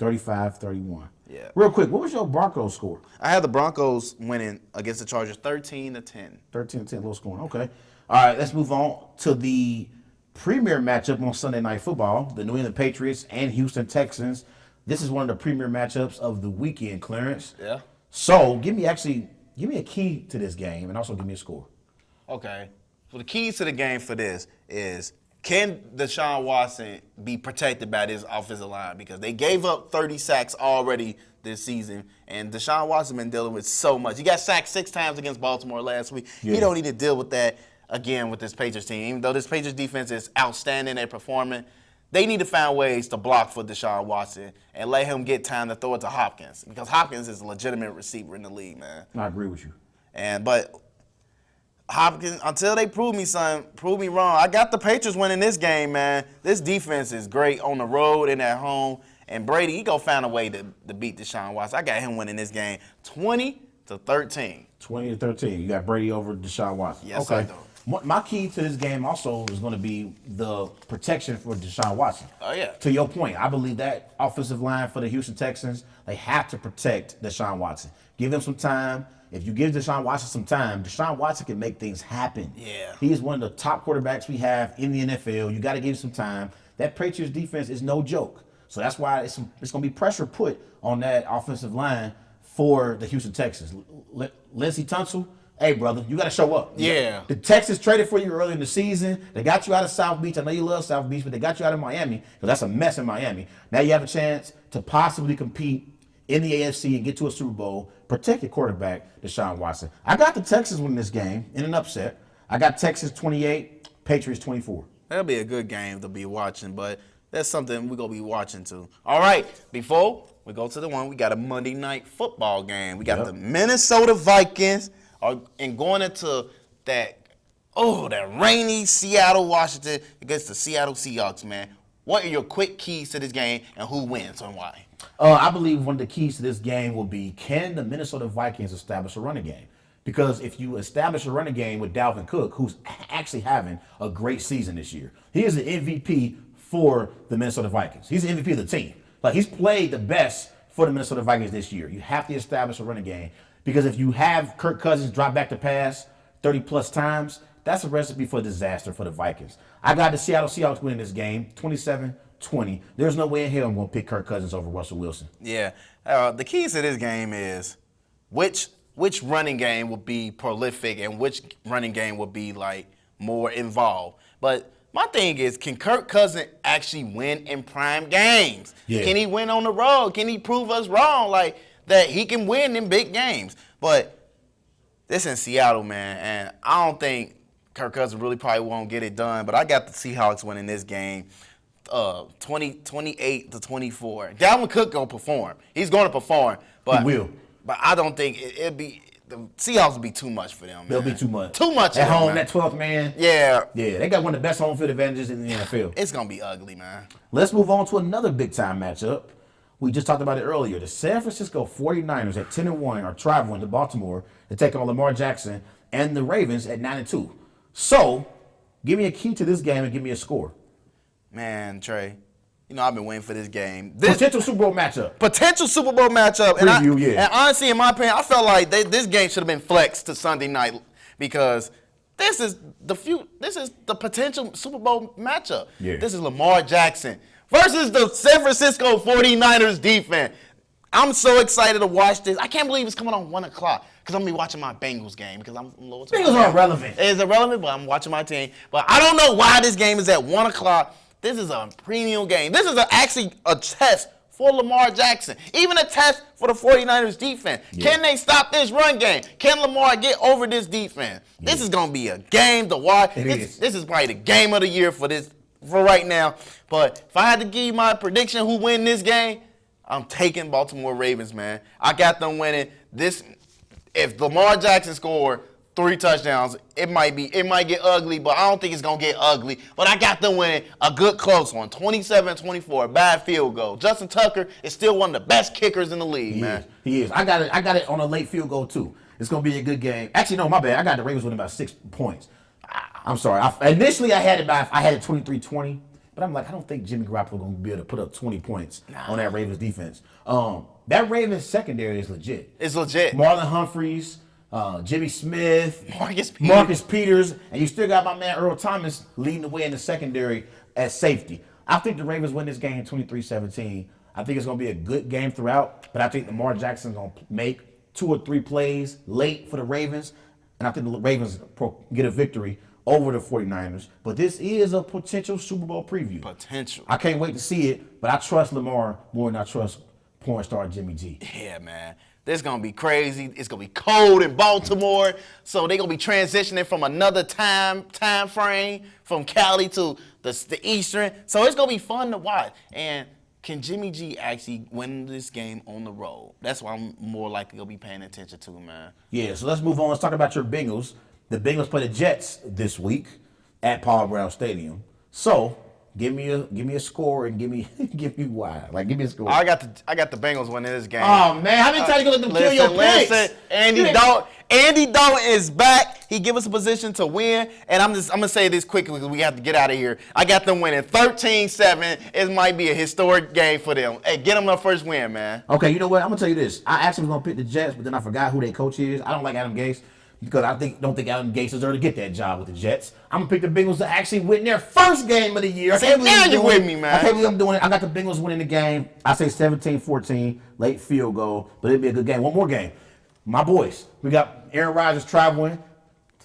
35-31. Yeah. Real quick, what was your Broncos score? I had the Broncos winning against the Chargers 13-10. 13-10, low scoring. Okay. All right, let's move on to the premier matchup on Sunday Night Football, the New England Patriots and Houston Texans. This is one of the premier matchups of the weekend, Clarence. Yeah. So give me a key to this game and also give me a score. Okay. So the keys to the game for this is, can Deshaun Watson be protected by this offensive line? Because they gave up 30 sacks already this season, and Deshaun Watson been dealing with so much. He got sacked 6 times against Baltimore last week. Yeah. He don't need to deal with that again with this Patriots team. Even though this Patriots defense is outstanding at performing, they need to find ways to block for Deshaun Watson and let him get time to throw it to Hopkins, because Hopkins is a legitimate receiver in the league, man. I agree with you. But Hopkins, until they prove me wrong. I got the Patriots winning this game, man. This defense is great on the road and at home. And Brady, he gonna find a way to beat Deshaun Watson. I got him winning this game 20-13. 20-13. You got Brady over Deshaun Watson. Yes, okay. I do. My key to this game also is going to be the protection for Deshaun Watson. Oh, yeah. To your point, I believe that offensive line for the Houston Texans, they have to protect Deshaun Watson. Give him some time. If you give Deshaun Watson some time, Deshaun Watson can make things happen. Yeah. He is one of the top quarterbacks we have in the NFL. You got to give him some time. That Patriots defense is no joke. So that's why it's going to be pressure put on that offensive line for the Houston Texans. Lindsey Tunsil, hey, brother, you got to show up. Yeah. The Texans traded for you early in the season. They got you out of South Beach. I know you love South Beach, but they got you out of Miami because that's a mess in Miami. Now you have a chance to possibly compete in the AFC and get to a Super Bowl. Protect your quarterback, Deshaun Watson. I got the Texans winning this game in an upset. I got Texas 28, Patriots 24. That'll be a good game to be watching, but that's something we're going to be watching too. All right, before we go to the one, we got a Monday Night Football game. We got the Minnesota Vikings and going into that rainy Seattle, Washington against the Seattle Seahawks, man. What are your quick keys to this game and who wins and why? I believe one of the keys to this game will be, can the Minnesota Vikings establish a running game? Because if you establish a running game with Dalvin Cook, who's actually having a great season this year, he is the MVP for the Minnesota Vikings. He's the MVP of the team. Like, he's played the best for the Minnesota Vikings this year. You have to establish a running game, because if you have Kirk Cousins drop back to pass 30-plus times, that's a recipe for disaster for the Vikings. I got the Seattle Seahawks winning this game 27-20. There's no way in hell I'm going to pick Kirk Cousins over Russell Wilson. Yeah. The keys to this game is which running game will be prolific and which running game will be, like, more involved. But my thing is, can Kirk Cousins actually win in prime games? Yeah. Can he win on the road? Can he prove us wrong, like, that he can win in big games? But this in Seattle, man, and I don't think Kirk Cousins really probably won't get it done. But I got the Seahawks winning this game 28-24. Dalvin Cook gonna perform. He's gonna perform. But He will. But I don't think it'd be – the Seahawks will be too much for them, man. They'll be too much. Too much at of them, home, man. that 12th man. Yeah. Yeah, they got one of the best home field advantages in the NFL. It's going to be ugly, man. Let's move on to another big-time matchup. We just talked about it earlier. The San Francisco 49ers at 10-1 are traveling to Baltimore to take on Lamar Jackson and the Ravens at 9-2. So, give me a key to this game and give me a score. Man, Trey, you know I've been waiting for this game. Potential Super Bowl matchup. Potential Super Bowl matchup. Preview, yeah. And honestly, in my opinion, I felt like this game should have been flexed to Sunday night, because this is the potential Super Bowl matchup. Yeah. This is Lamar Jackson versus the San Francisco 49ers defense. I'm so excited to watch this. I can't believe it's coming on 1 o'clock, because I'm going to be watching my Bengals game, because I'm loyal to Bengals are irrelevant. It's irrelevant, but I'm watching my team. But I don't know why this game is at 1 o'clock. This is a premium game. This is actually a test for Lamar Jackson. Even a test for the 49ers defense. Yeah. Can they stop this run game? Can Lamar get over this defense? Yeah. This is going to be a game to watch. This is probably the game of the year for right now. But if I had to give you my prediction who win this game, I'm taking Baltimore Ravens, man. I got them winning this. If Lamar Jackson scored 3 touchdowns, it might get ugly, but I don't think it's going to get ugly. But I got them winning a good close one, 27-24, bad field goal. Justin Tucker is still one of the best kickers in the league, man. He is. I got it on a late field goal, too. It's going to be a good game. Actually, no, my bad. I got the Ravens winning about 6 points. I'm sorry. Initially, I had it 23-20, but I'm like, I don't think Jimmy Garoppolo going to be able to put up 20 points on that Ravens defense. That Ravens secondary is legit. It's legit. Marlon Humphreys, Jimmy Smith, Marcus Peters, and you still got my man Earl Thomas leading the way in the secondary at safety. I think the Ravens win this game 23-17. I think it's going to be a good game throughout, but I think Lamar Jackson's going to make 2 or 3 plays late for the Ravens, and I think the Ravens get a victory over the 49ers. But this is a potential Super Bowl preview. Potential. I can't wait to see it, but I trust Lamar more than I trust porn star Jimmy G. Yeah, man. This is going to be crazy. It's going to be cold in Baltimore. So they're going to be transitioning from another time frame from Cali to the Eastern. So it's going to be fun to watch. And can Jimmy G actually win this game on the road? That's what I'm more likely going to be paying attention to, man. Yeah, so let's move on. Let's talk about your Bengals. The Bengals play the Jets this week at Paul Brown Stadium. So give me a score and give me why. Like, give me a score. I got the Bengals winning this game. Oh man, how many times you gonna let them kill your picks? Andy Dalton is back. He give us a position to win, and I'm gonna say this quickly because we have to get out of here. I got them winning 13-7. It might be a historic game for them. Hey, get them their first win, man. Okay, you know what? I'm gonna tell you this. I actually was gonna pick the Jets, but then I forgot who their coach is. I don't like Adam Gase because I don't think Adam Gase deserves to get that job with the Jets. I'm gonna pick the Bengals to actually win their first game of the year. Now you with me, man. I can't believe I'm doing it. I got the Bengals winning the game. I say 17-14, late field goal, but it'll be a good game. One more game. My boys, we got Aaron Rodgers traveling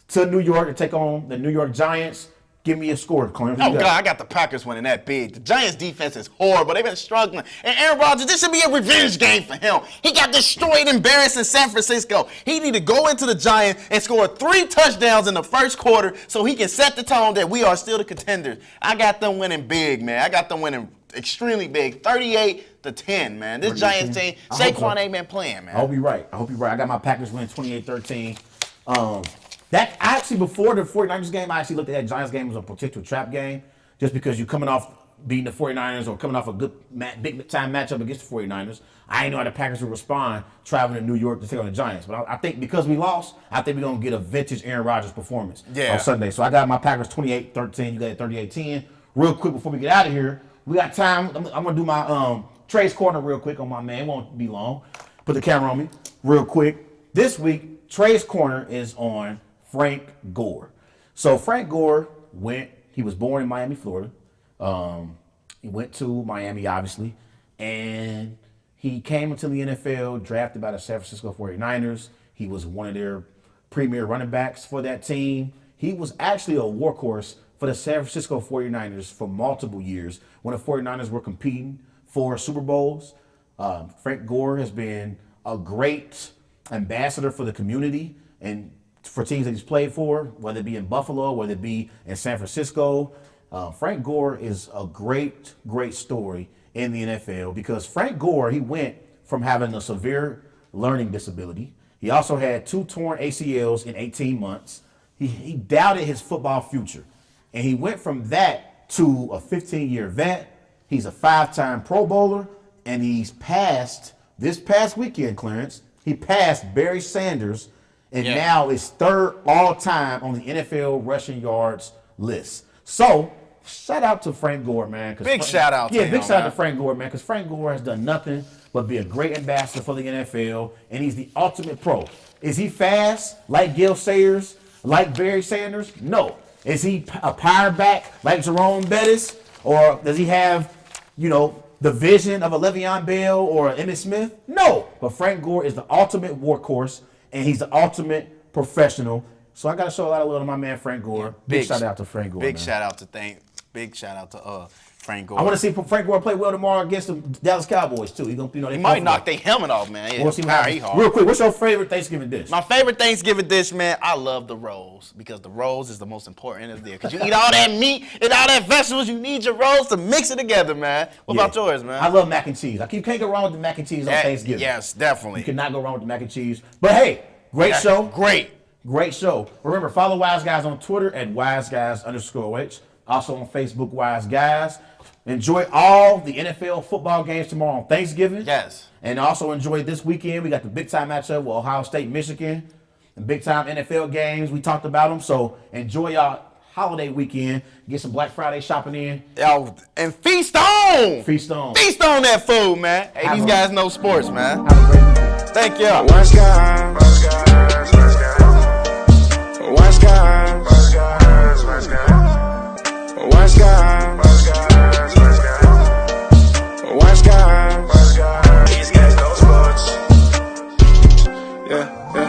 to New York to take on the New York Giants. Give me a score, Clarence. Oh, God, I got the Packers winning that big. The Giants' defense is horrible. They've been struggling. And Aaron Rodgers, this should be a revenge game for him. He got destroyed, embarrassed in San Francisco. He need to go into the Giants and score 3 touchdowns in the first quarter so he can set the tone that we are still the contenders. I got them winning big, man. I got them winning extremely big, 38-10, man. This Giants team, Saquon ain't been playing, man. I hope you're right. I got my Packers winning 28-13. That actually, before the 49ers game, I actually looked at that Giants game as a potential trap game, just because you're coming off beating the 49ers or coming off a good big-time matchup against the 49ers. I didn't know how the Packers would respond traveling to New York to take on the Giants. But I think because we lost, I think we're going to get a vintage Aaron Rodgers performance on Sunday. So I got my Packers 28-13. You got it 38-10. Real quick before we get out of here, we got time. I'm going to do my Trey's Corner real quick on my man. It won't be long. Put the camera on me real quick. This week, Trey's Corner is on Frank Gore. So Frank Gore he was born in Miami, Florida. He went to Miami, obviously, and he came into the NFL, drafted by the San Francisco 49ers. He was one of their premier running backs for that team. He was actually a workhorse for the San Francisco 49ers for multiple years when the 49ers were competing for Super Bowls. Frank Gore has been a great ambassador for the community and for teams that he's played for, whether it be in Buffalo, whether it be in San Francisco. Frank Gore is a great story in the NFL because Frank Gore, he went from having a severe learning disability. He also had 2 torn ACLs in 18 months. He doubted his football future. And he went from that to a 15-year vet. He's a 5-time Pro Bowler. And he's passed, this past weekend, Clarence, he passed Barry Sanders and now is 3rd all-time on the NFL rushing yards list. So, shout out to Frank Gore, man. Big shout out to him. Yeah, big shout out to Frank Gore, man, because Frank Gore has done nothing but be a great ambassador for the NFL, and he's the ultimate pro. Is he fast like Gil Sayers, like Barry Sanders? No. Is he a power back like Jerome Bettis? Or does he have, the vision of a Le'Veon Bell or an Emmitt Smith? No. But Frank Gore is the ultimate workhorse, and he's the ultimate professional. So I got to show a lot of love to my man Frank Gore. Big shout out to Frank Gore. Big shout out to Frank Gore. I want to see Frank Gore play well tomorrow against the Dallas Cowboys too. He might knock their helmet off, man. We'll see real quick, what's your favorite Thanksgiving dish? My favorite Thanksgiving dish, man, I love the rolls because the rolls is the most important of the day. Because you eat all that meat and all that vegetables, you need your rolls to mix it together, man. What about yours, man? I love mac and cheese. You can't go wrong with the mac and cheese on Thanksgiving. Yes, definitely. You cannot go wrong with the mac and cheese. But hey, great show. Great show. Remember, follow Wise Guys on Twitter at WiseGuys_H. Also on Facebook, Wise Guys. Enjoy all the NFL football games tomorrow on Thanksgiving. Yes. And also enjoy this weekend. We got the big time matchup with Ohio State, Michigan. And big time NFL games. We talked about them. So enjoy y'all holiday weekend. Get some Black Friday shopping in. Yo, and feast on! Feast on. Feast on that food, man. Hey, Have these a- guys know sports, man. Have a great weekend. Thank y'all. Wise guys, wise guys, wise guys. Wise guys, wise guys, wise guys. Wise guys, wise guys, wise guys. Wise guys, wise guys. These guys know sports. Yeah, yeah.